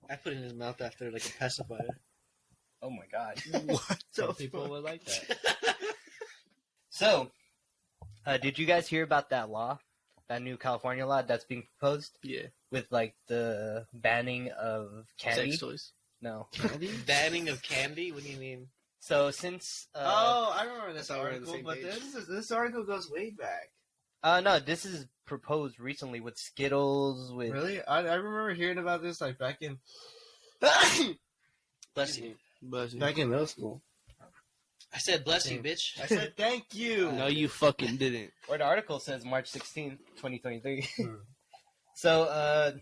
I put it in his mouth after like a pacifier.
Oh my god.
What
Some
the
people
fuck?
would like that.
So, did you guys hear about that law? That new California law that's being proposed
Yeah.
with like the banning of candy?
Sex toys.
No.
Banning of candy? What do you mean?
So since
I remember this
I thought we were on the
article,
same
but
page.
this article goes way back.
no, this is proposed recently with Skittles with
Really? I remember hearing about this like back in
Bless you.
Bless you.
back in middle school.
I said bless you, bitch.
I said thank you.
No, you fucking didn't.
Or the article says March 16th, 2023.
Hmm.
So,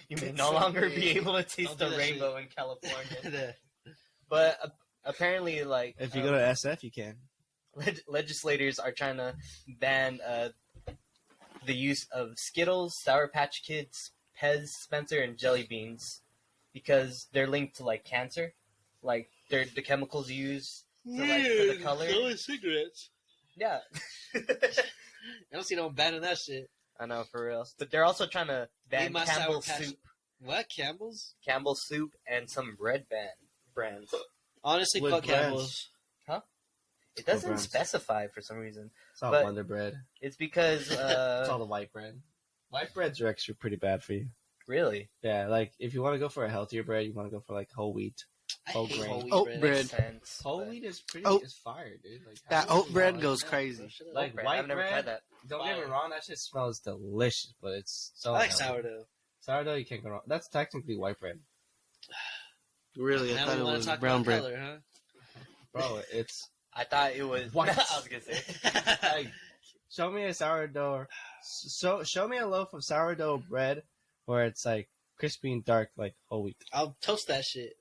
you may no longer be
Hey,
able to taste
don't do
the
that
rainbow in California.
The-
But apparently, like,
If you go to SF, you can.
legislators are trying to ban the use of Skittles, Sour Patch Kids, Pez, Spencer, and jelly beans because they're linked to like cancer, like they're the chemicals used for, like, for the color.
cigarettes.
Yeah,
I don't see no one banning that shit.
I know, for real. But they're also trying to ban
Leave my
Campbell's
Sour Patch-
soup,
What, Campbell's?
Campbell's soup, and some bread brands.
Honestly,
With
fuck
brands.
Campbell's.
It doesn't
brands?
specify for some reason.
It's all
But-
Wonder Bread.
It's because
It's all the white bread. White breads are actually pretty bad for you.
really
Yeah, like if you want to go for a healthier bread, you want to go for like whole wheat.
I
Whole
hate
grain.
whole wheat
Oat
bread.
bread.
makes sense.
Whole
but-
wheat is pretty
Oh.
is fire, dude. Like
That
how do
oat
you
bread
not
goes
like
crazy.
Shut up.
Like
bread.
white
I've never
bread.
tried that.
Don't get me
Fire.
wrong, that shit smells delicious, but it's so.
I like
unhealthy.
sourdough.
Sourdough, you can't go wrong. That's technically white bread,
Really, I
Now
thought
we
it
want
was
to talk
brown
about
bread.
color, huh?
bro. It's
I thought it was.
What?
I was gonna say.
like show me a sourdough. Show me a loaf of sourdough bread where it's like crispy and dark like whole wheat.
I'll toast that shit.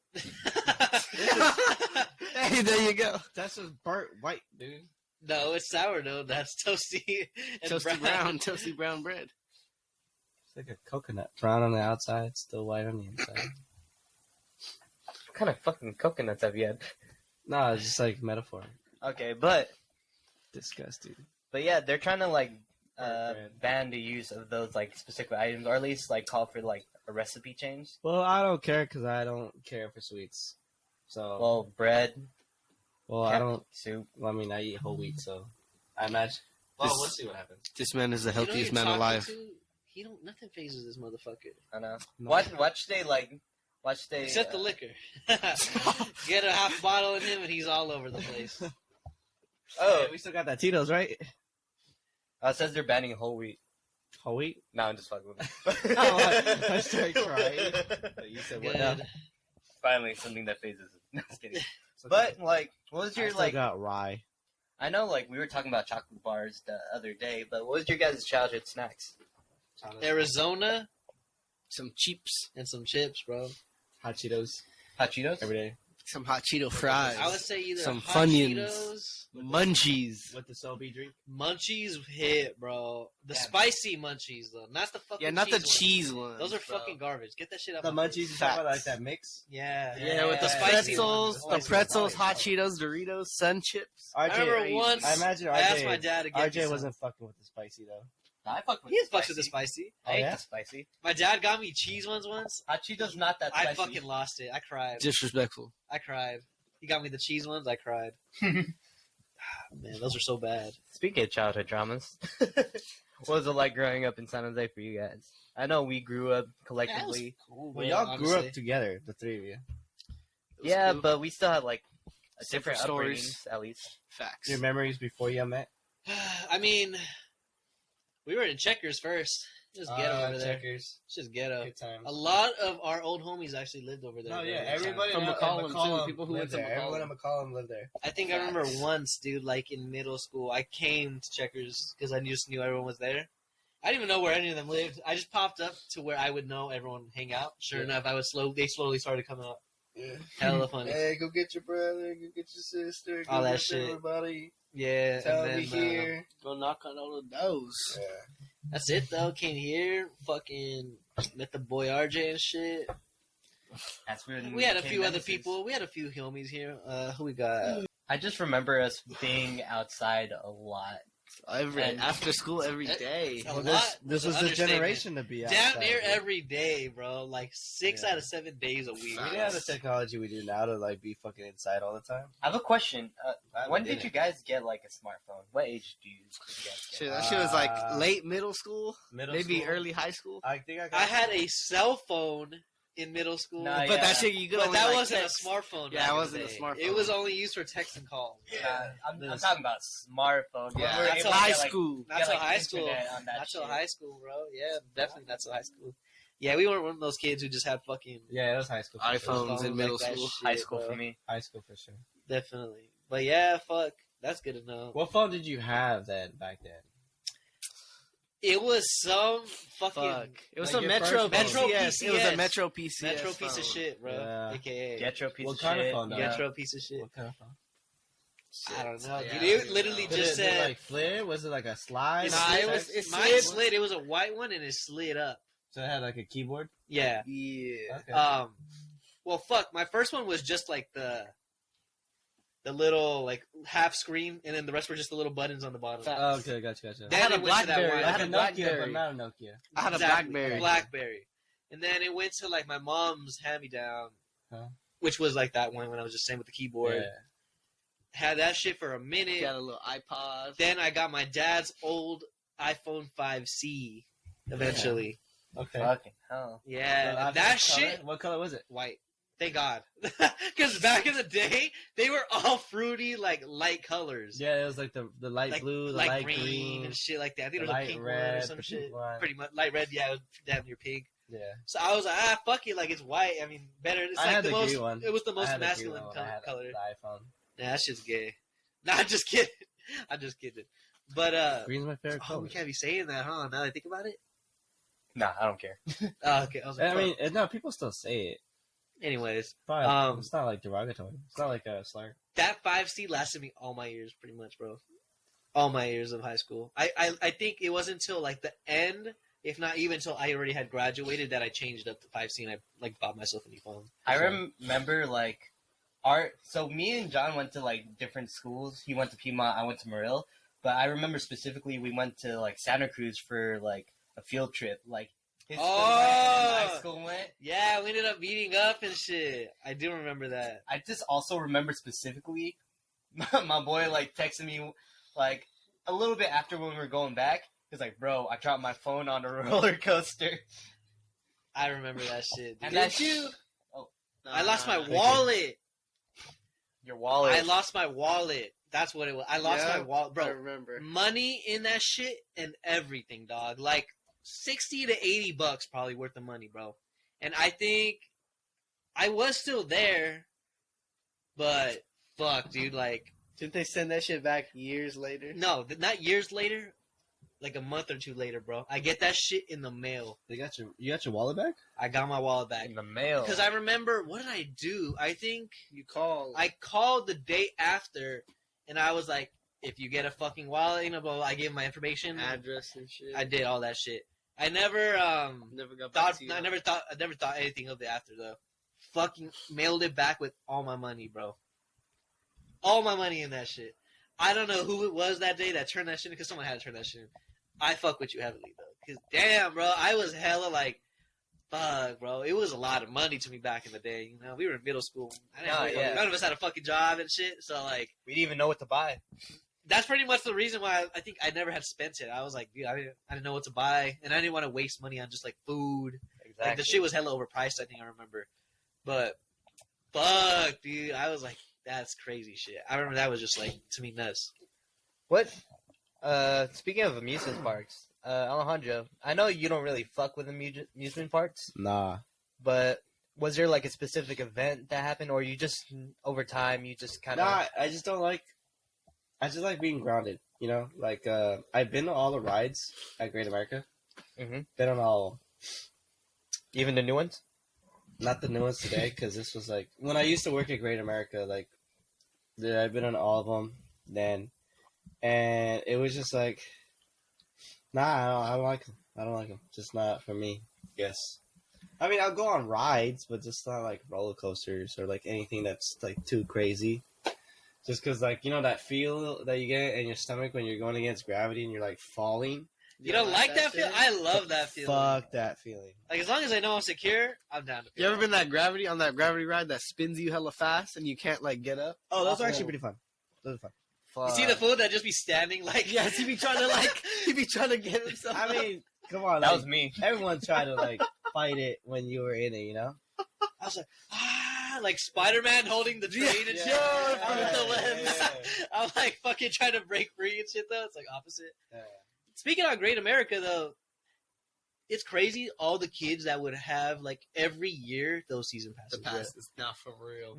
Hey, there you go.
That's just burnt white, dude.
No, it's sourdough. That's toasty and
Toasty brown bread.
It's like a coconut, brown on the outside, still white on the inside.
What kind of fucking coconuts have you had?
No, it's just like metaphor.
Okay, but
Disgusting.
yeah, they're trying to like
Bread.
ban the use of those like specific items, or at least like call for like a recipe change.
Well, I don't care because I don't care for sweets. So,
Well, bread,
I don't.
soup.
Well, I mean, I eat whole wheat, so I imagine. Well, we'll see what happens.
This man is the
You know who
healthiest
you're
man
talking
alive.
to? He don't. Nothing phases this motherfucker
I know.
No.
Watch they
except the liquor. Get a half bottle in him, and he's all over the place.
Oh,
Hey, we still got that Tito's, right?
it says they're banning whole wheat.
Whole wheat.
No, I'm just fucking with them.
Oh, I started crying. But you said what now?
Good.
Finally, something that phases it. No, just kidding.
It's okay.
But like, what was
I
your
still
like?
got rye.
I know, like, we were talking about chocolate bars the other day, but what was your guys' childhood snacks?
Arizona
Some chips,
and some chips, bro.
Hot Cheetos
Hot Cheetos?
every day
some hot Cheeto fries,
I would say either
Some
hot
Funyuns.
Cheetos,
munchies.
with the Sobe drink.
munchies hit, bro. The
Yeah.
spicy munchies though, not the fucking.
Yeah, not the
ones.
cheese ones.
Those are
bro.
fucking garbage. Get that shit out.
The
my
munchies,
face.
you talking about
Facts.
like that mix?
Yeah,
Yeah, with the
Yeah.
spicy
pretzels,
ones.
the
Spicy
pretzels,
ones.
hot Cheetos, Doritos, Sun Chips.
RJ,
I remember once
I imagine RJ.
I asked my dad to get me
RJ
some.
wasn't fucking with the spicy though.
I fuck with
He
the
fucks with the spicy.
I hate
yeah?
the spicy.
My dad got me cheese ones once.
Hot Cheetos not that
I
spicy.
fucking lost it. I cried.
Disrespectful.
I cried. He got me the cheese ones. I cried. Man, those are so bad.
Speaking of childhood dramas, what was it like growing up in San Jose for you guys? I know we grew up collectively.
Cool,
Well,
man,
y'all grew
honestly.
up together, the three of you.
It was
Yeah,
cool.
but we still had like
Different
different
stories.
upbringings, at least.
Facts.
Your memories before y'all met?
I mean, we were in Checkers first. Just ghetto over there.
Checkers.
It's just ghetto.
Good times.
A lot of our old homies actually lived over there.
No,
during
yeah,
that time.
everybody
From
in
McCollum, too. People who
lived
went to
there. Everyone in
McCollum.
McCollum lived there.
I think I remember
Facts.
once, dude, like in middle school, I came to Checkers because I just knew everyone was there. I didn't even know where any of them lived. I just popped up to where I would know everyone would hang out. Sure enough, they slowly started coming up.
Yeah.
Hella funny.
Hey, go get your brother, go get your sister, go
All that
get
shit.
everybody.
Yeah,
Tell
and
me
then,
here.
Go knock on all the doors.
Yeah.
that's it though. Came here, fucking met the boy RJ and shit.
That's when
We had a
became
few other
nemesis.
people. We had a few homies here. Who we got?
I just remember us being outside a lot. And-
After school every
That-
day.
A
Well,
lot
this
was
was
an
the
understatement.
generation to be
Damn
outside,
near
dude.
every day, bro. Like 6
Yeah.
out of 7 days a week.
We didn't have the technology we do now to like be fucking inside all the time.
I have a question. When
we
did
didn't.
you guys get like a smartphone? What age did you guys
Shit,
get?
that shit was like
Uh,
late middle school,
Middle
maybe
school.
early high school.
I think I got.
I had a cell phone in middle school,
Nah,
But
yeah.
that shit you could
but
only
that
like
wasn't
text.
a smartphone.
Yeah,
back
it
in the
wasn't a
day.
smartphone.
It was only used for text and calls.
I'm talking about smartphone.
Yeah,
We were
that's
able to
high
get, like,
school.
Not
get,
till
like,
high school.
internet on that
Not till
shit.
high school, bro. Yeah, definitely not till high school. Yeah, we weren't one of those kids who just had fucking
Yeah, it was high school. For sure.
iPhones in
like
middle
that
school.
shit,
High school
bro.
for me.
High school for sure.
definitely. But yeah, fuck. That's good to know.
What phone did you have then back then?
It was some fucking
It was
Like
a
your
Metro
first phone.
PCS. It was a
PCS.
Metro PCS.
Metro piece of
phone.
shit, bro.
Yeah.
AKA
Getro piece
What
of
kind of
shit.
phone, though?
Getro piece of shit.
What kind of phone?
I don't know,
Yeah,
dude. It literally
Did
just
it, did it
said
like flare? Was it like a slide?
Nah,
it was- it
mine
slid.
slid. It was a white one and it slid up.
So it had like a keyboard.
Yeah.
Yeah.
Okay.
Well, fuck. My first one was just like the little like half screen, and then the rest were just the little buttons on the bottom.
Oh, okay, gotcha.
Then
I had a
it went to that
BlackBerry.
one.
I had a
Nokia,
BlackBerry.
but not a Nokia.
I had a
Exactly,
BlackBerry.
BlackBerry. And then it went to like my mom's hand-me-down,
Huh?
which was like that one when I was just saying with the keyboard.
Yeah.
Had that shit for a minute.
Got a little iPod.
Then I got my dad's old iPhone 5C eventually.
Okay.
Fucking hell.
Yeah,
So
that
after color?
shit.
What color was it?
White. Thank God. Because back in the day, they were all fruity, like light colors.
Yeah, it was like the light
Like,
blue, the
light
light
green and shit like that. I think
the
it was a
light
pink one or
red,
some
the
shit.
pink one.
Pretty much light red. Yeah, it was damn near pink.
Yeah.
So I was like, fuck it, like it's white. I mean, better. It's
I
like
had
the
the
most.
green one.
It was the
I
most
had a green
masculine
one when I had
color.
the iPhone.
Nah, that shit's gay. Nah, I'm just kidding. I'm just kidding. But
Green's my favorite
oh,
color.
we can't be saying that, huh? Now that I think about it.
Nah, I don't care.
Oh, okay. I was like,
I mean, no, people still say it.
anyways,
Probably, it's not like derogatory. It's not like a slur.
that 5C lasted me all my years, pretty much, bro. All my years of high school. I think it wasn't until like the end, if not even until I already had graduated, that I changed up to 5C and I like bought myself a new phone.
I remember like so me and John went to like different schools. He went to Piedmont, I went to Morrill. But I remember specifically we went to like Santa Cruz for like a field trip. Like his school went and my school went.
Yeah, we ended up meeting up and shit. I do remember that.
I just also remember specifically my boy like texted me like a little bit after when we were going back. He's like, "Bro, I dropped my phone on a roller coaster."
I remember that shit.
And
Did
that's
you?
Oh,
I lost my
Nah.
wallet.
your wallet.
I lost my wallet. That's what it was. I lost
Yeah,
my wallet,
I
bro.
remember.
Money in that shit and everything, dog. Like $60 to $80 probably worth of money, bro. And I think I was still there, but fuck, dude. Like,
Didn't they send that shit back years later?
no, not years later. Like a month or two later, bro. I get that shit in the mail.
You got your wallet back?
I got my wallet back.
in the mail.
Because I remember, what did I do? I think
You called.
I called the day after, and I was like, if you get a fucking wallet, you know, blah, blah, I gave my information.
address and shit.
I did all that shit. I never
Never got back
thought.
to you.
I never thought anything of it after though. Fucking mailed it back with all my money, bro. All my money in that shit. I don't know who it was that day that turned that shit in, because someone had to turn that shit in. I fuck with you heavily though, because damn, bro, I was hella like, fuck, bro. It was a lot of money to me back in the day. You know, we were in middle school. None of us had a fucking job and shit. So like,
we didn't even know what to buy.
that's pretty much the reason why I think I never had spent it. I was like, dude, I didn't know what to buy, and I didn't want to waste money on just like food.
Exactly.
Like the shit was hella overpriced. I think I remember, but fuck, dude, I was like, that's crazy shit. I remember that was just like to me nuts.
What? Speaking of amusement parks, Alejandro, I know you don't really fuck with amusement parks,
Nah.
but was there like a specific event that happened, or you just over time you just kind of?
Nah, I just don't like. I just like being grounded. You know, like I've been to all the rides at Great America.
Mhm.
Been on all,
Even the new ones.
not the new ones today, because this was like when I used to work at Great America. Like, I've been on all of them then, and it was just like, nah, I don't like them. I don't like them. Just not for me. Yes. I mean, I'll go on rides, but just not like roller coasters or like anything that's like too crazy. Just because, like, you know, that feel that you get in your stomach when you're going against gravity and you're like falling.
You don't like that feeling? I love that feeling.
Fuck that feeling.
Like, as long as I know I'm secure, I'm down to
You ever been that gravity ride that spins you hella fast and you can't like get up?
Oh, those are actually pretty fun. Those are fun.
You see the fool that just be standing like...
Yes, he be trying to get himself.
I mean, come on.
That
like,
was me.
Everyone tried to like fight it when you were in it, you know?
I was like Spider-Man holding the train and
Yeah.
shit
Yeah,
with the
yeah,
lens.
yeah.
I'm like fucking trying to break free and shit though. It's like opposite.
Yeah.
Speaking of Great America though, it's crazy. All the kids that would have like every year those season
The
passes.
pass is not for real.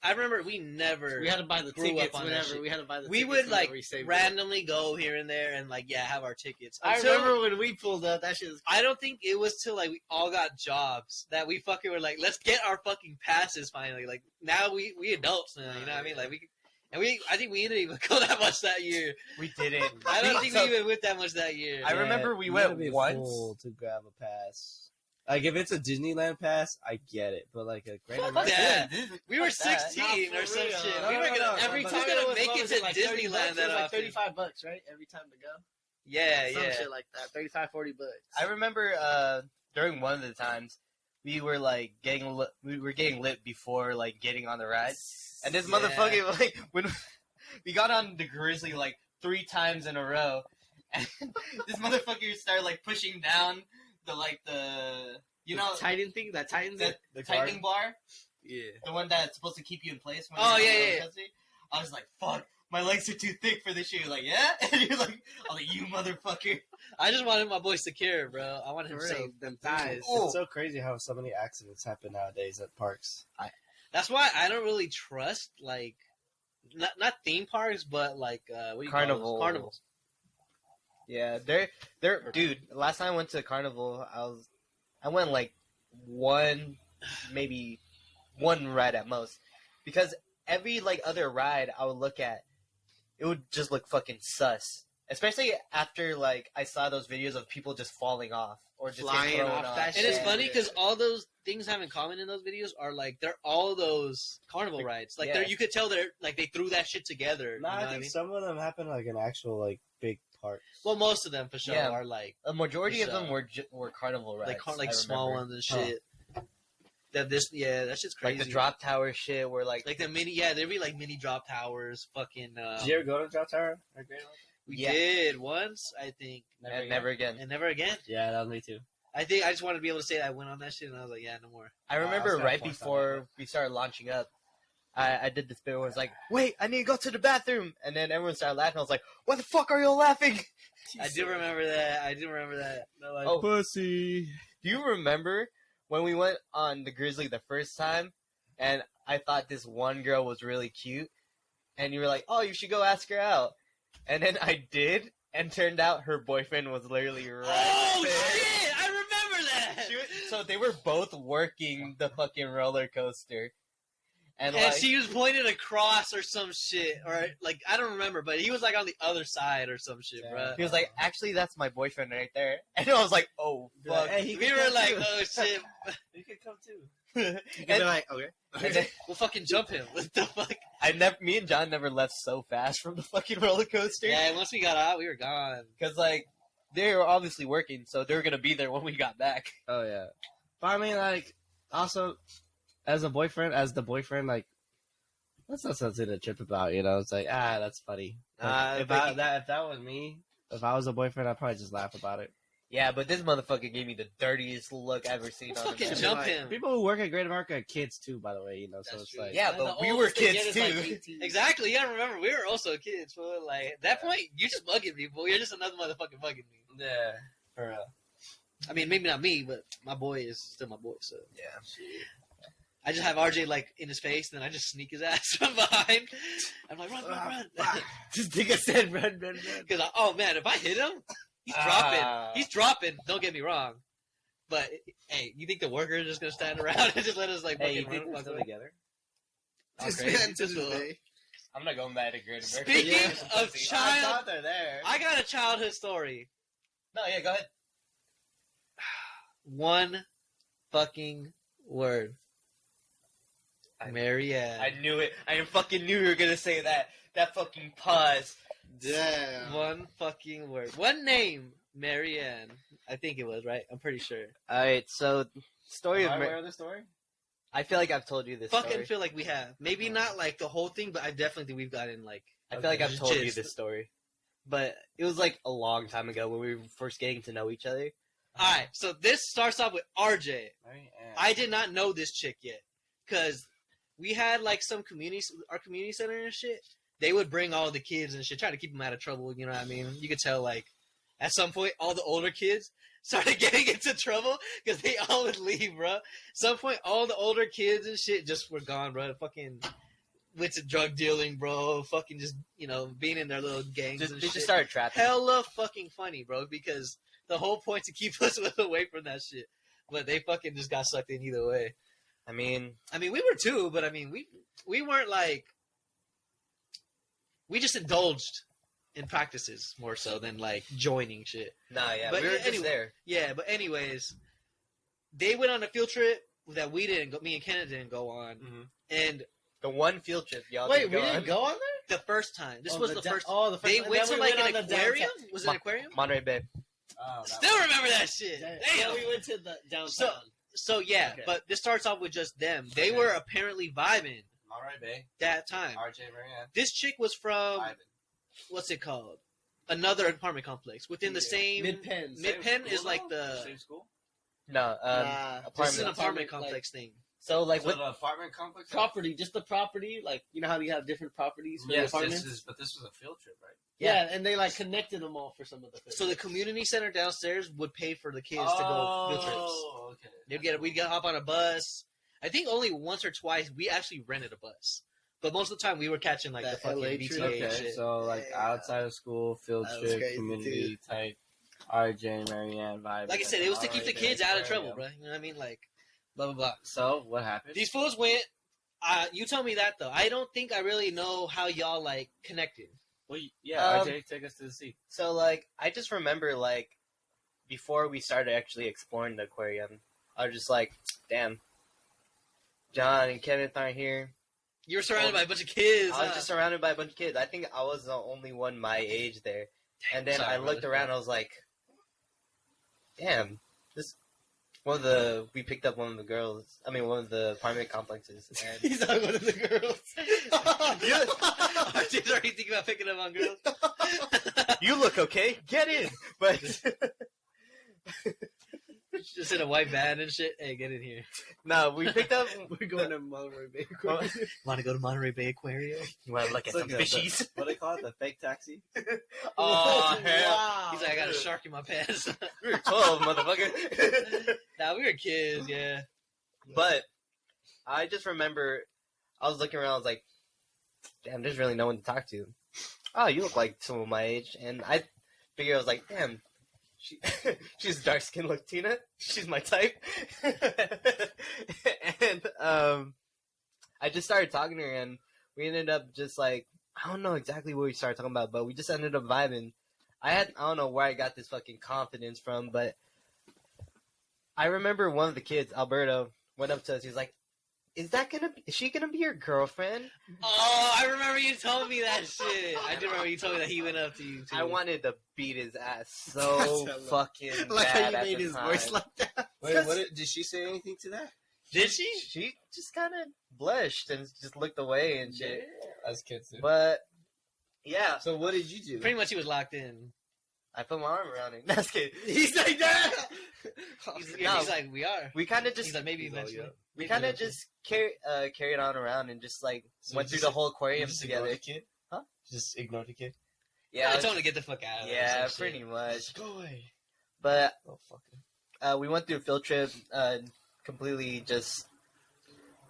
I remember we never.
We had to buy the
grew up
tickets
on that
whenever.
shit.
We had to buy the
we
tickets
would like
whenever we saved
randomly go here and there and like have our tickets.
I
Until-
remember when we pulled up. That shit was.
I don't think it was till like we all got jobs that we fucking were like, let's get our fucking passes finally. Like now we adults now, you know what I mean? Like I think we didn't even go that much that year.
We didn't.
I don't think we even went that much that year.
I remember we
you
went
gotta be
once.
full to grab a pass. Like if it's a Disneyland pass, I get it, but like a Great
Fuck
American.
that.
Disney-
We were
fuck that.
16 or some
real.
shit.
No,
We were
no,
gonna
no,
every
but
time
we
gonna make it to
like 30
Disneyland
bucks?
that
It was
often.
like $35, right? Every time to go.
Yeah,
Some
yeah.
shit like that. 35, 40 bucks.
I remember during one of the times we were like getting lit before like getting on the ride, and this
Yeah.
motherfucker like when we got on the Grizzly like 3 times in a row, and this motherfucker started like pushing down the you know
Titan thing? That Titan thing?
the tightening bar,
Yeah.
the one that's supposed to keep you in place. When
Oh,
you're on
yeah,
the
yeah,
roller
yeah.
coaster. I was like, fuck. My legs are too thick for this shit. You're like, yeah? And you're like, I was like, you motherfucker.
I just wanted my boy secure, bro. I wanted him
For
safe.
real. Them thighs.
Oh.
It's so crazy how so many accidents happen nowadays at parks.
That's why I don't really trust like not theme parks, but like what do you call
Carnival.
those? Carnivals.
Yeah, they're dude. Last time I went to Carnival, I went like maybe one ride at most, because every like other ride I would look at, it would just look fucking sus. Especially after like I saw those videos of people just falling off or just
Flying
getting thrown
off
off.
that
And it's
shit.
funny because all those things have in common in those videos are like they're all those carnival rides. Like
Yeah.
they're you could tell they're like they threw that shit together.
No,
you know
I
what I
think
mean?
some of them happen like an actual like big park.
Well, most of them for sure
Yeah.
are like
A majority of them
So-
were Carnival rides.
like
I
small
remember.
ones and shit. That shit's crazy.
Like the drop tower shit, where like
Like the mini, there'd be like mini drop towers. Fucking.
Did you ever go to Drop Tower?
We
Yeah.
did once, I think,
and never again.
and never again.
Yeah, that was me too.
I think I just wanted to be able to say that I went on that shit, and I was like, yeah, no more.
I
I
remember
was
right
gonna point
before
something
we started launching up, I did this bit where I was like, wait, I need to go to the bathroom. And then everyone started laughing. I was like, what the fuck are you all laughing?
I do remember that.
They're like,
Oh.
pussy.
Do you remember when we went on the Grizzly the first time and I thought this one girl was really cute and you were like, oh, you should go ask her out. And then I did, and turned out her boyfriend was literally right
Oh
there.
shit! I remember that.
So they were both working the fucking roller coaster. And,
And
like,
she was pointed across or some shit, or like I don't remember, but he was like on the other side or some shit,
Yeah.
bro.
he was like, actually, that's my boyfriend right there. And I was like, oh, fuck.
Hey, he
We
can
were
come
like,
too.
oh shit,
You can come too.
You can be
and,
like, okay.
and then
we'll fucking jump him. What the fuck?
me and John never left so fast from the fucking roller coaster.
Yeah, once we got out, we were gone.
Because, like, they were obviously working, so they were going to be there when we got back.
Oh yeah, but I mean, like, also, as the boyfriend, like, that's not something to trip about, you know? It's like, that's funny. Like, if that was me, if I was a boyfriend, I'd probably just laugh about it.
Yeah, but this motherfucker gave me the dirtiest look I've ever seen
We'll
on a
fucking
man.
jump
like,
him.
People who work at Great America are kids too, by the way, you know. So
That's
it's
true.
like,
Yeah,
And
but
the
we were
oldest they
kids
get is, like,
too.
18. Exactly. You gotta remember, we were also kids. But like at that point, you're just bugging people. You're just another motherfucker bugging me.
yeah, for real.
I mean, maybe not me, but my boy is still my boy. So
Yeah.
I just have RJ like in his face, and then I just sneak his ass from behind. I'm like, run.
This nigga said, run.
Because oh man, if I hit him, he's dropping. He's dropping. Don't get me wrong. But hey, you think the workers are just gonna stand around and just let us like
Hey, you
fucking
think
run?
we're
Walk
still
away?
together?
Oh,
This
crazy.
man to this day.
I'm not going back to Great America.
Speaking
Yeah.
of child,
they're there.
I got a childhood story.
No, yeah, go ahead.
One fucking word. Marianne.
I knew it. I fucking knew you were gonna say that. That fucking pause.
Damn.
One fucking word. One name. Marianne. I think it was, right? I'm pretty sure.
Alright, so, story
Am
of
I aware of the story?
I feel like I've told you this
Fucking
story.
feel like we have. Maybe not like the whole thing, but I definitely think we've gotten like.
I feel like I've told you
gist.
this story. But it was like a long time ago when we were first getting to know each other.
Alright, so this starts off with RJ.
Marianne.
I did not know this chick yet. Because we had like our community center and shit. They would bring all the kids and shit, try to keep them out of trouble, you know what I mean? You could tell like, at some point, all the older kids, started getting into trouble because they all would leave, bro. Some point, all the older kids and shit just were gone, bro. Fucking went to drug dealing, bro. Fucking just, being in their little gangs
Just,
and
they
shit.
just started trapping.
Hella fucking funny, bro, because the whole point to keep us away from that shit. But they fucking just got sucked in either way.
I mean,
we were too, but we weren't like, we just indulged in practices more so than like joining shit.
nah, yeah,
But
we were just
anyway,
there.
Yeah, but anyways, they went on a field trip that we didn't go. Me and Kenneth didn't go on, and
The one field trip, y'all.
Wait,
didn't
we
go
didn't
on.
go on there?
the first time. This
Oh,
was
the
the
da-
first.
oh, the first
They
time.
went
Then
to
we
like
went
an
on the
aquarium.
downtown.
Was it an aquarium?
Monterey Bay.
Oh, that
Still remember that shit.
Yeah,
Damn.
we went to the downtown.
So yeah,
Okay.
but this starts off with just them. They
Okay.
were apparently vibing
Monterey Bay.
that time.
RJ Marianne.
This chick was from
Ivan.
what's it called? Another apartment complex within the
Yeah.
same.
Mid-Penn.
Mid-Penn is like the.
Same school? No,
This is an
apartment.
apartment complex thing.
So like
So
what?
the apartment complex?
Property, just the property, like, you know how you have different properties for the
Yes,
apartments?
but this was a field trip, right?
Yeah, and they like connected them all for some of the things.
So the community center downstairs would pay for the kids to go field trips.
Oh, okay.
We'd get hop on a bus. I think only once or twice we actually rented a bus, but most of the time we were catching like
That
the fucking
LA
BTA
trip?
and
Okay,
shit.
so like
Yeah.
outside of school, field
That was
trip,
crazy,
community type, RJ Marianne vibe.
Like I said, it was to keep the kids out of trouble, bro. You know what I mean? Like, blah blah blah.
So what happened?
These fools went. You tell me that though. I don't think I really know how y'all like connected.
Well, yeah,
Um,
RJ, take us to the sea.
So like, I just remember like, before we started actually exploring the aquarium, I was just like, damn, John and Kenneth aren't here.
You were surrounded by a bunch of kids.
I was just surrounded by a bunch of kids. I think I was the only one my age there. And then
Sorry,
I looked
brother.
around. I was like, damn, we picked up one of the girls. I mean, one of the apartment complexes. And
He's not one of the girls.
RJ's already thinking about picking up on girls.
you look okay. Get in. But
Just in a white van and shit. Hey, get in here.
no, we picked up.
We're going to Monterey Bay.
Want to go to Monterey Bay Aquarium?
You want to look at
It's
some
like the-
fishies?
What do they call it? The fake taxi?
Oh hell!
Wow.
He's like, I got a shark in my pants.
We were 12, motherfucker.
Nah, we were kids, yeah.
But I just remember I was looking around. I was like, damn, there's really no one to talk to. Oh, you look like someone my age, and I figured I was like, damn. She's dark skinned Latina. She's my type. And I just started talking to her, and we ended up just like, I don't know exactly what we started talking about, but we just ended up vibing. I don't know where I got this fucking confidence from, but I remember one of the kids, Alberto, went up to us. He was like, is she gonna be your girlfriend?
Oh, I remember you told me that shit. I do remember you told me that he went up to you, too.
I wanted to beat his ass so fucking
Like how
bad
you
at
made
the
his
time.
voice like that.
Wait, did she say anything to that?
Did she?
She just kind of blushed and just looked away and shit.
As kids do.
But yeah,
So what did you do?
Pretty much he was locked in.
I put my arm around him. That's kidding.
He's like that.
He's
No.
like, we are.
We kind of
He's
just
like, maybe
He's all
eventually.
young.
we kind of just carried on around and just like
So
went
you
through the whole
You
aquarium
just ignored
together.
the kid?
Huh?
Just ignored the kid?
Yeah, I
Yeah,
told him to get the fuck out of there.
yeah,
or some shit.
pretty much.
Go away.
But
Oh, fuck.
we went through a field trip, completely just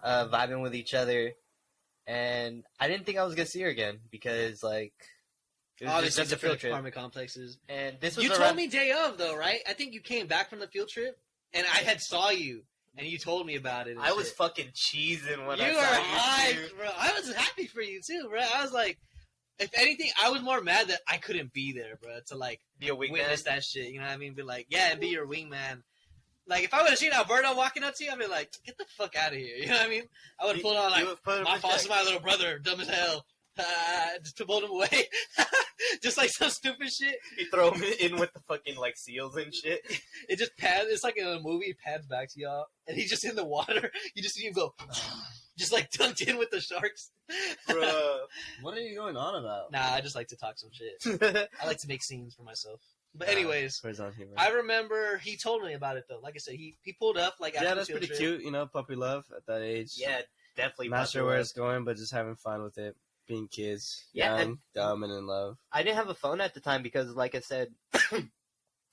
vibing with each other, and I didn't think I was gonna see her again because like it was
Obviously,
just a field
different
trip.
apartment complexes.
And this was
You
around,
told me day of, though, right? I think you came back from the field trip, and I had saw you, and you told me about it. and
I was
shit.
fucking cheesing when
You
I
were
saw you.
hyped,
too.
bro. I was happy for you, too, bro. I was like, if anything, I was more mad that I couldn't be there, bro, to, like,
Be a wingman.
witness that shit. You know what I mean? Be like, yeah, and be your wingman. Like, if I would have seen Alberto walking up to you, I'd be like, get the fuck out of here. You know what I mean? I would have pulled on, like,
You would put him
my
in
boss
check.
is my little brother, dumb as hell. Just to pull him away. Just like some stupid shit.
You throw him in with the fucking like seals and shit.
It just pans. It's like in a movie. It pans back to y'all, and he's just in the water. You just see him go, just like dunked in with the sharks.
Bruh.
What are you going on about?
Nah, I just like to talk some shit. I like to make scenes for myself. But anyways,
Where's on humor?
I remember he told me about it though. Like I said, he pulled up like after
Yeah,
the
that's
field
pretty
trip.
cute. You know, puppy love at that age.
Yeah, definitely.
Not sure where
popular.
it's going, but just having fun with it. Being kids.
Yeah,
Young, dumb, and in love.
I didn't have a phone at the time because, like I said,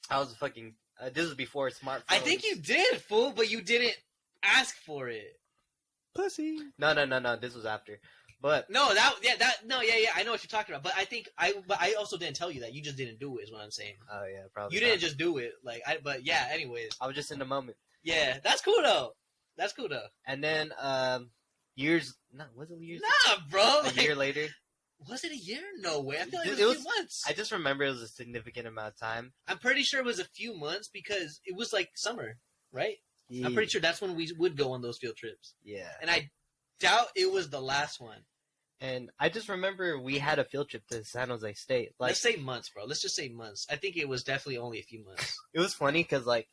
I was fucking This was before smartphones.
I think you did, fool, but you didn't ask for it.
Pussy.
No. This was after. But
No, I know what you're talking about. But I also didn't tell you that. You just didn't do it. Is what I'm saying.
oh yeah, probably.
You didn't just do it. But yeah. Anyways,
I was just in the moment.
yeah, that's cool though.
And then years. No, was it years?
Nah, bro.
A year later.
Was it a year? No way. I feel like it
It
was a
was-
few months.
I just remember it was a significant amount of time.
I'm pretty sure it was a few months because it was like summer, right? I'm pretty sure that's when we would go on those field trips.
Yeah.
And I doubt it was the last one.
And I just remember we had a field trip to San Jose State. Like,
Let's say months, bro. Let's just say months. I think it was definitely only a few months.
it was funny because like,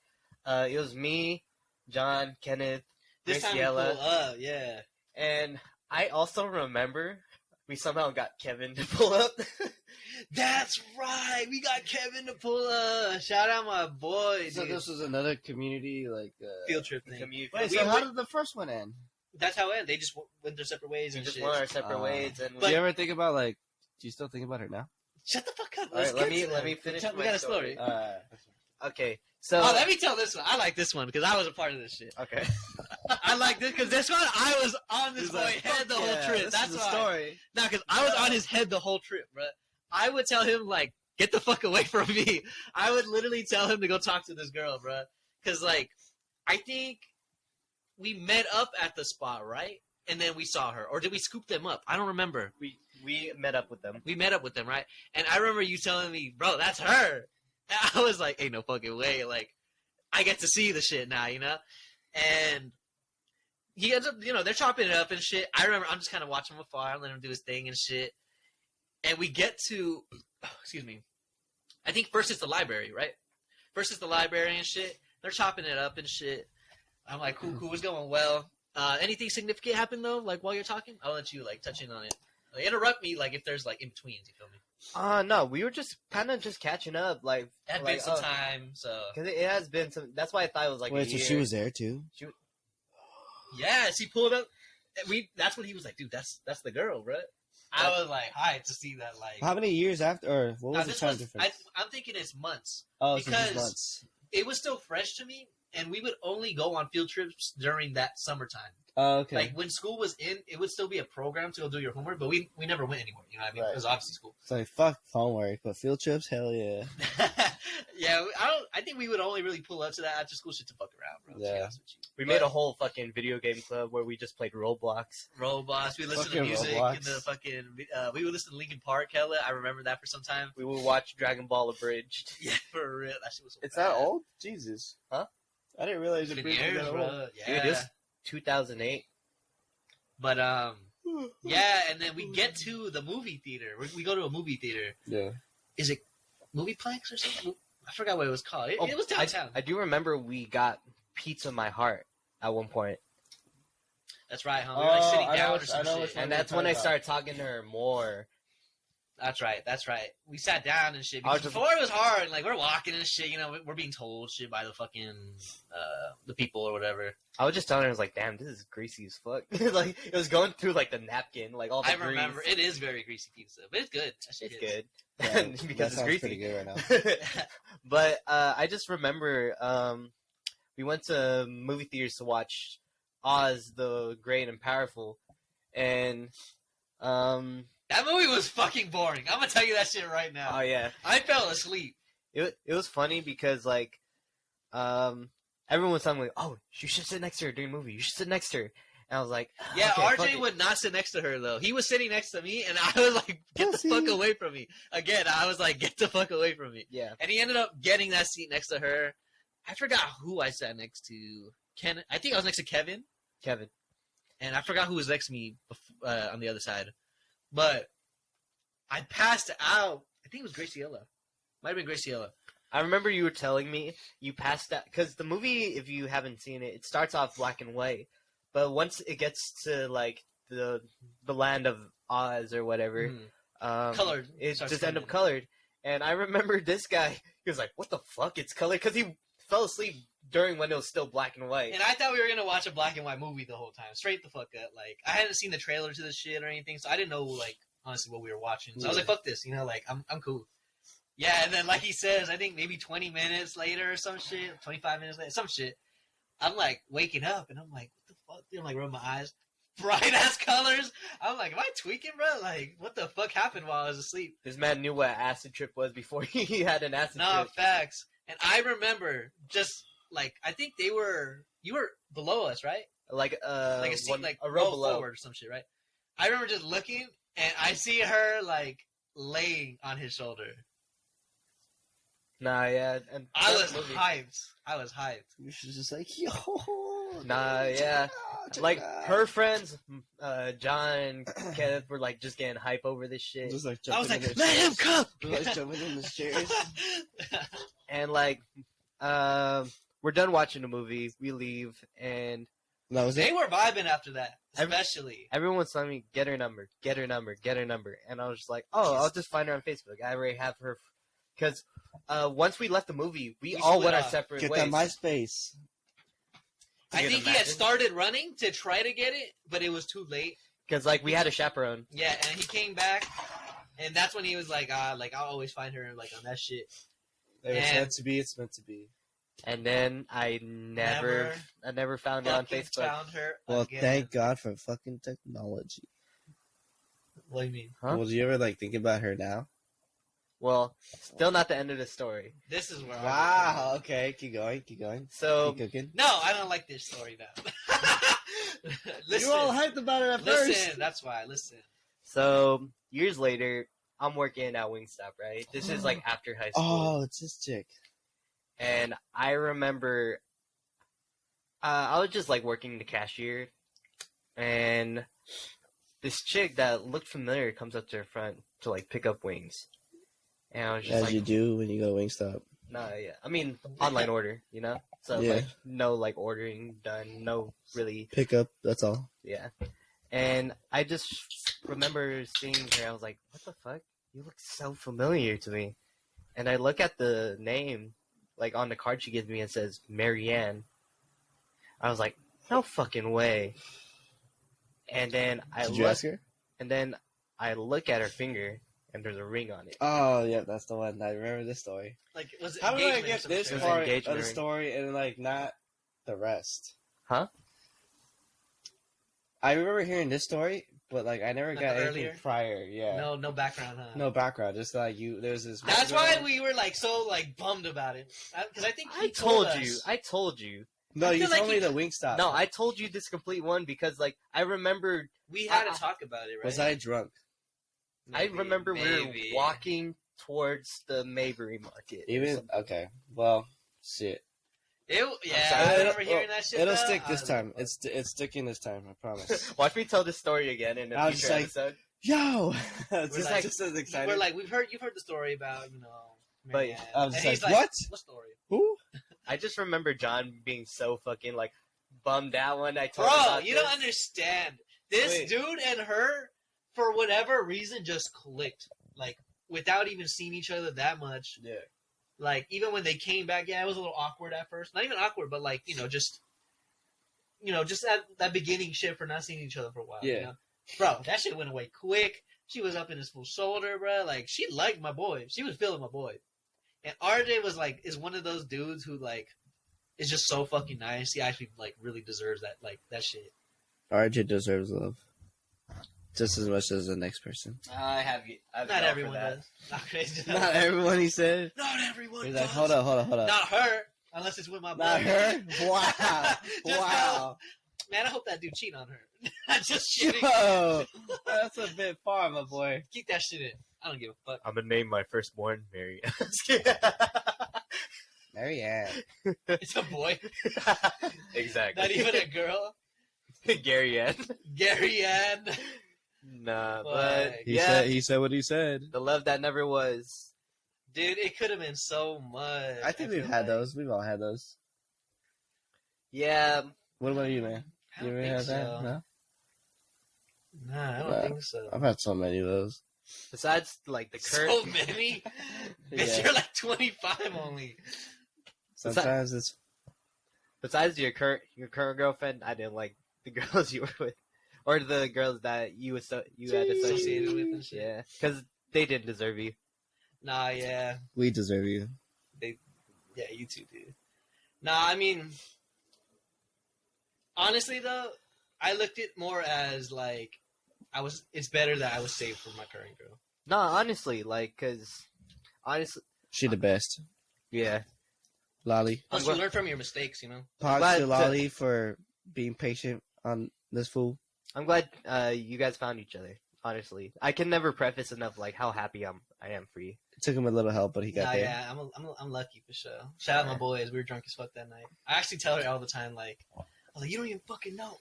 it was me, John, Kenneth,
This time we
Graciela,
pull up, yeah.
and I also remember we somehow got Kevin to pull up.
That's right. We got Kevin to pull up. Shout out my boy,
So
dude.
this was another community
Field trip thing.
Wait,
We
so how
went-
did the first one end?
That's how it ended. They just went their separate ways
We
and
just
shit.
went our separate ways, and
Do you ever think about like? Do you still think about her now?
Shut the fuck up.
All
Let's
right, let
get to
me
that.
finish.
We
my
got a story.
Okay, so
Oh, let me tell this one. I like this one because I was a part of this shit.
okay,
I like this because this one I was on this
He's
boy
like,
head the whole
yeah,
trip.
this
That's
is the
why.
story.
No, because I was on his head the whole trip, bro. I would tell him like, get the fuck away from me. I would literally tell him to go talk to this girl, bro. Because like, I think we met up at the spot, right? And then we saw her, or did we scoop them up? I don't remember.
we met up with them.
We met up with them, right? And I remember you telling me, bro, that's her. And I was like, ain't no fucking way. Like, I get to see the shit now, you know? And he ends up, they're chopping it up and shit. I remember I'm just kind of watching him afar and letting him do his thing and shit. And we get to, excuse me, I think first it's the library, right? First it's the library and shit. They're chopping it up and shit. I'm like, cool, it's going well. Anything significant happen though? Like while you're talking? I'll let you like touch in on it. Like, interrupt me like if there's like in betweens, you feel me?
No, we were just kind of just catching up, like
It had been some time, so.
because it has been some. That's why I thought it was like.
Wait,
a
so
year.
she was there too?
Yes, he pulled up. That's when he was like, dude, that's the girl, bro. I was like, hi, to see that, like.
How many years after, or what
Now,
was the
this
time
was,
difference?
I'm thinking it's months.
Oh, so
because-
just months.
It was still fresh to me, and we would only go on field trips during that summertime.
Oh, okay.
Like, when school was in, it would still be a program to go do your homework, but we never went anywhere, you know what I mean?
Right.
It was obviously school.
It's like, fuck homework, but field trips, hell yeah.
Yeah, I think we would only really pull up to that after school shit to fuck around, bro. To be
Yeah.
honest with you.
We made a whole fucking video game club where we just played Roblox.
Roblox. We listened to
Fucking
music
Roblox.
in the fucking. We would listen to Linkin Park. Hella, I remember that for some time.
We would watch Dragon Ball Abridged.
Yeah, for real. That shit was. So
It's
bad.
that old? Jesus.
Huh?
I didn't realize
It's
it
been
was
years,
that old.
bro. Yeah.
Dude, this 2008.
But yeah, and then we get to the movie theater. We go to a movie theater.
Yeah.
Is it Movieplex or something? I forgot what it was called. It,
Oh,
it was downtown.
I do remember we got Pizza My Heart at one point,
That's right, huh? We were like sitting
I know
down or
which-
some
I know
shit.
which one.
and that's when I started talking to her more.
That's right. We sat down and shit.
I was
Because
just-
before it was hard, and like we're walking and shit. We're being told shit by the fucking the people or whatever.
I was just telling her, I was like, "Damn, this is greasy as fuck." Like it was going through like the napkin, like all the
I remember
grease.
it is very greasy pizza, but it's good. That shit
It's
is.
good
Yeah,
because
that
it's
sounds pretty
greasy.
good right now.
But I just remember we went to movie theaters to watch Oz the Great and Powerful, and
That movie was fucking boring. I'm gonna tell you that shit right now.
oh yeah,
I fell asleep.
it was funny because like everyone was telling me, "Oh, you should sit next to her during the movie. You should sit next to her." And I was like,
Yeah,
okay, fuck
RJ
it."
would not sit next to her though. He was sitting next to me, and I was like, "Get the fuck away from me!" Again, I was like, "Get the fuck away from me!"
Yeah,
And he ended up getting that seat next to her. I forgot who I sat next to. Ken, I think I was next to Kevin,
Kevin.
and I forgot who was next to me on the other side. But I passed out. I think it was Graciela. Might have been Graciela.
I remember you were telling me you passed that because the movie, if you haven't seen it, it starts off black and white, but once it gets to like the land of Oz or whatever,
Colored.
it
Starts
just end up
coming.
colored. And I remember this guy, he was like, "What the fuck? It's colored?" Because he fell asleep during when it was still black and white.
And I thought we were gonna watch a black and white movie the whole time, straight the fuck up. Like I hadn't seen the trailer to this shit or anything, so I didn't know like honestly what we were watching. So I was like, "Fuck this," like I'm cool. Yeah, and then like he says, I think maybe 20 minutes later or some shit, 25 minutes later, some shit. I'm like waking up and I'm like, what the fuck? Dude, I'm like rubbing my eyes, bright ass colors. I'm like, am I tweaking, bro? Like, what the fuck happened while I was asleep?
This man knew what acid trip was before he had an acid
No,
trip.
facts. And I remember just like I think you were below us, right?
Like
Like a seat,
one,
like
a row
row
below.
forward or some shit, right? I remember just looking and I see her like laying on his shoulder.
Nah, yeah, and
I
that
was
movie-
hyped. I was hyped.
You should just like, yo.
Nah, yeah.
check
Like
it out.
her friends, John and Kenneth were like just getting hype over this shit,
Just like
I was
jumping
like,
in their
let him
chairs.
come.
Like jumping in the chairs.
and like, we're done watching the movie. We leave, and
That was
They
it.
were vibing after that,
Every-
especially.
everyone was telling me get her number, get her number, get her number, and I was just like, oh, I'll just find her on Facebook. I already have her, because once we left the movie, we
We
all
split
went our
off.
separate
Get
ways.
that MySpace.
I
You
think
can
he had
imagine.
started running to try to get it, but it was too late.
Because like we had a chaperone.
Yeah, and he came back, and that's when he was like, I'll always find her like on that shit.
If it's
And-
meant to be, it's meant to be.
And then I never found her on
Fucking
Facebook.
found her
Well,
again.
thank God for fucking technology.
What do you mean?
Huh?
Well, do you ever like think about her now?
Well, still not the end of the story.
This is where
Wow. Okay, keep going. Keep going.
So
Keep cooking.
No, I don't like this story now. Listen,
You were all hyped about it at
listen.
first.
That's why. Listen.
So years later, I'm working at Wingstop, right? This is like after high school.
Oh, it's this chick.
And I remember I was just like working the cashier, and this chick that looked familiar comes up to her front to like pick up wings. And I was just
As
like,
you do when you go to Wingstop.
nah, yeah. I mean, online order, you know? So
Yeah.
like no like ordering done, no really,
Pick up, that's all.
yeah. And I just remember seeing her. I was like, what the fuck? You look so familiar to me. And I look at the name, like on the card she gives me, and says Marianne. I was like, no fucking way. And then
Did you ask her?
and then I look at her finger, and there's a ring on it.
Oh, yeah, that's the one. I remember this story.
Like, was it
How did I
engagement or
get
some
this
shit?
It was
part of
engagement
the
ring.
story and like not the rest?
Huh?
I remember hearing this story, but like I never
Like
got
the
anything
earlier?
prior. Yeah,
No background, huh?
no background. Just like you, there's this.
That's why we were like so like bummed about it, because I think
I
he
told
us.
you. I told you.
No,
I
you
feel like
told me
he-
the Wingstop.
No, I told you this complete one because like I remember.
We had to talk about it, right?
was I drunk?
I remember we
maybe.
were walking towards the Maybury Market.
Even okay. Well, shit.
Yeah,
sorry.
I remember hearing that shit.
It'll
though.
stick
I
this
was
time.
like,
It's sticking this time. I promise.
Watch me tell this story again in
I
a
was
future
just like-
episode.
Yo, it's
We're
just,
like-
just as excited.
We're like, you've heard the story about
But
Marianne.
I was
And
just
he's
like, what?
What story?
Who?
I just remember John being so fucking like bummed out when I told him
Bro,
about
you
this.
don't understand. This
Wait.
dude and her, for whatever reason, just clicked. Like, without even seeing each other that much.
Yeah.
Like, even when they came back, yeah, it was a little awkward at first. Not even awkward, but like, just that beginning shit for not seeing each other for a while.
Yeah.
You know? Bro, that shit went away quick. She was up in his full shoulder, bro. Like, she liked my boy. She was feeling my boy. And RJ was like, is one of those dudes who like is just so fucking nice. He actually like really deserves that shit.
RJ deserves love, just as much as the next person.
I have
Not
felt for
everyone
that.
does. Not crazy.
Not everyone. He said.
Not everyone
He's
does.
like, hold up.
Not her, unless it's with my boy.
Not her. Wow.
Just
Wow.
Man, I hope that dude cheat on her. I'm just kidding.
Yo, that's a bit far, my boy.
Keep that shit in. I don't give a fuck.
I'm gonna name my firstborn Mary.
Marianne.
It's a boy,
Exactly.
not even a girl.
Gary Ann.
Gary Ann.
Nah,
Boy.
but
He
yeah,
said. He said what he said.
the love that never was.
Dude, it could have been so much.
I think
feel
we've had
like.
those. We've all had those.
Yeah,
What about you, man?
I
You
don't
ever
think
had that?
so.
No.
Nah, I don't
Nah.
think so.
I've had so many of those.
besides like the current.
So many? Bitch,
Yeah.
you're like 25 only.
Sometimes it's
Besides your current girlfriend, I didn't like the girls you were with, or the girls that you had
Associated
associated.
with and shit.
Yeah, because they didn't deserve you.
Nah, yeah.
We deserve you.
Yeah, you too, dude. Nah, I mean, honestly, though, I looked at more as, like, it's better that I was saved for my current girl.
No, honestly, like, cause honestly,
She the best.
yeah.
Lolly.
Plus,
I'm
you learn from your mistakes, you know?
Pogs
glad
to
to-
Lolly for being patient on this fool.
I'm glad you guys found each other. Honestly, I can never preface enough like how happy I am for you.
It took him a little help, but he got
Nah,
there.
yeah, I'm lucky for sure. Shout out my boys. We were drunk as fuck that night. I actually tell her all the time, like, I was like, you don't even fucking know.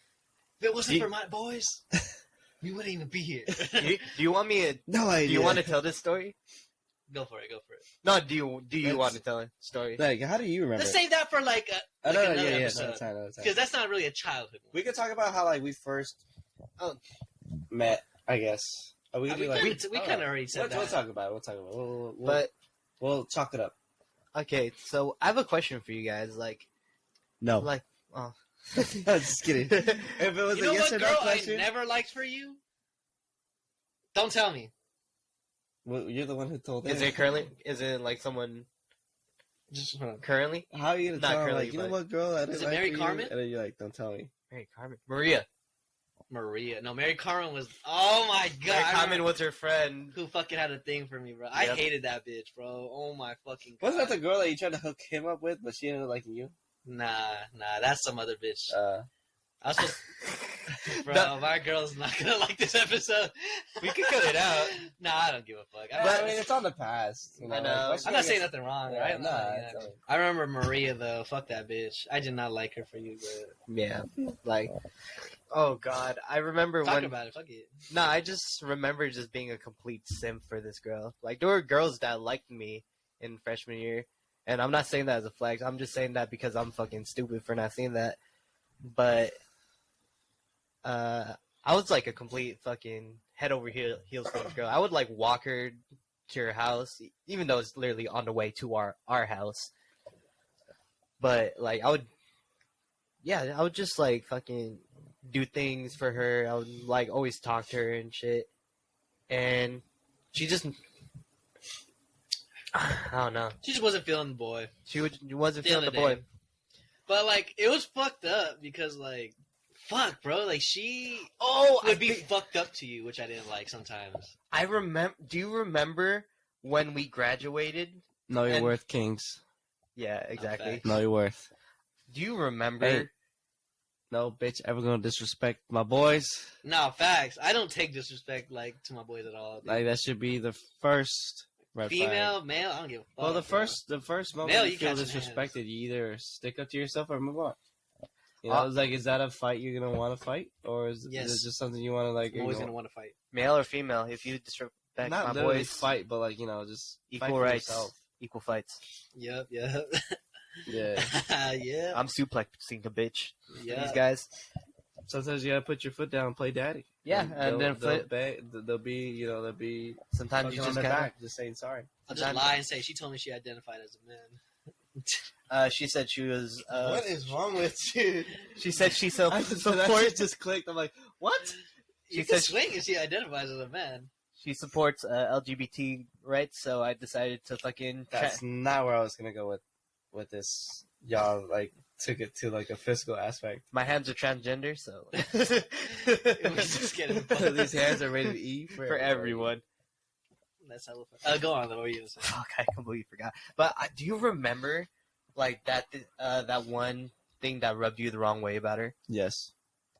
If it wasn't for my boys, we wouldn't even be here.
Do you want me to?
No
Do
idea.
you want to tell this story?
Go for it.
No. Do you
Let's-
want to tell a story?
Like, how do you remember?
Let's save that for like
Oh, no,
another
yeah,
episode.
no, it's fine, no, it's fine.
Because that's not really a childhood one.
We could talk about how like we first met. I guess. We could do like
we kind of already said that.
We'll talk about it. We'll talk about it.
But
We'll chalk it up.
okay, so I have a question for you guys. Like,
No,
like, oh,
just kidding. If it was
You
a
know
yes
what
or
girl
no
I
question,
never liked for you? Don't tell me.
well, you're the one who told
is
him.
it currently? Is it like someone
Just hold on.
currently?
How are you gonna
Not
tell him,
curly,
like, you know
but-
what, girl? I didn't
Is it
like
Mary
for you?
Carmen?
And then you're like, don't tell me.
Mary Carmen. Maria.
Maria. No, Mary Carmen was. Oh my god.
Mary
I
Carmen
remember
was her friend.
who fucking had a thing for me, bro. I
Yep.
hated that bitch, bro. Oh my fucking god.
Wasn't that the girl that you tried to hook him up with, but she ended up liking you?
Nah, that's some other bitch. I was supposed. Bro,
No.
my girl's not gonna like this episode.
We could cut it out.
Nah, I don't give a fuck.
But I mean, it's on the past. You know,
I know.
like,
I'm not saying nothing wrong,
Yeah,
right?
nah,
Yeah.
it's all right.
I remember Maria though. Fuck that bitch. I did not like her for you, but
Yeah. Like, oh god, I remember
talk
when.
about it. Fuck it.
No, I just remember just being a complete simp for this girl. Like, there were girls that liked me in freshman year, and I'm not saying that as a flex. I'm just saying that because I'm fucking stupid for not seeing that. But I was like a complete fucking head over heels for this girl. I would like walk her to her house, even though it's literally on the way to our house. But like, I would just like fucking do things for her. I would like always talk to her and shit. And she just, I don't know.
She just wasn't feeling the boy.
Wasn't
The
feeling the
other
boy.
day. But like, it was fucked up because like, fuck, bro. Like she would be fucked up to you, which I didn't like sometimes.
I remember. Do you remember when we graduated?
Know your
And-
worth, Kings.
Yeah, exactly.
fact.
Know your worth.
Do you remember?
Hey. No bitch ever gonna disrespect my boys.
No, facts. I don't take disrespect like to my boys at all. dude.
Like that should be the first red flag.
Female, male, I don't give a fuck.
Well, the
bro.
first moment
Male,
you
you
feel
catching hands.
disrespected, you either stick up to yourself or move on. You know, it's like, is that a fight you're gonna want to fight, or is
Yes.
it just something you want to like?
I'm always
ignore?
gonna want to fight.
Male or female? If you disrespect
Not
my
literally
boys,
fight, but like just fight
equal
for
rights,
yourself.
equal fights.
Yep.
Yeah.
yeah.
I'm suplexing the bitch.
Yeah.
These guys.
Sometimes you gotta put your foot down and play daddy.
Yeah, and then
they'll be
sometimes you
fucking on
just
their
kind
back, just saying sorry.
I'll just lie and say she told me she identified as a man.
of. She said she was.
is wrong with you?
She said she
So that
supports.
shit just clicked. I'm like, what?
You
She
can
said-
swing if she identifies as a man.
She supports LGBT rights, so I decided to fucking.
That's not where I was gonna go with this. Y'all like took it to like a physical aspect.
My hands are transgender, so
We just get it.
These hands are rated E
for everyone.
That's hella fun. Go on, though. What were you gonna say?
Fuck, I completely forgot. But do you remember, like that one thing that rubbed you the wrong way about her?
Yes.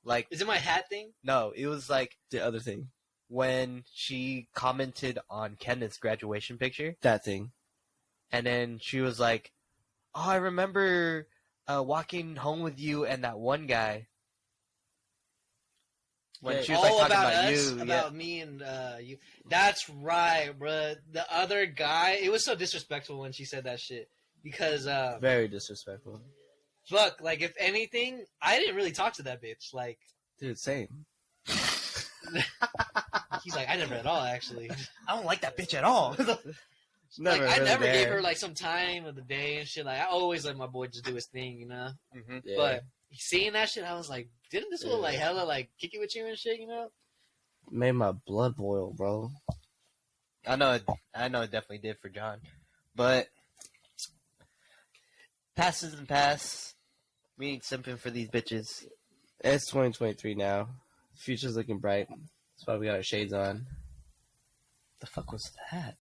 Like,
Is it my hat thing?
no, it was like
The other thing.
when she commented on Kenneth's graduation picture,
That thing.
and then she was like, "Oh, I remember walking home with you and that one guy." When
Yeah.
she was like talking
about
about
us,
you,
about me and you. That's right, bruh. The other guy, it was so disrespectful when she said that shit. Because,
Very disrespectful.
fuck, like, if anything, I didn't really talk to that bitch. Like,
Dude, same.
he's like, I never at all, actually.
I don't like that bitch at all.
Like, I
really
never
there.
gave her, like, some time of the day and shit. Like, I always let my boy just do his thing, you know?
Mhm.
Yeah.
But seeing that shit, I was like, didn't this little, like,
Yeah.
hella, like, kick it with you and shit, you know?
Made my blood boil, bro.
I know it definitely did for John. But passes and pass. We ain't simping for these bitches.
It's 2023 now. Future's looking bright. That's why we got our shades on.
The fuck was that?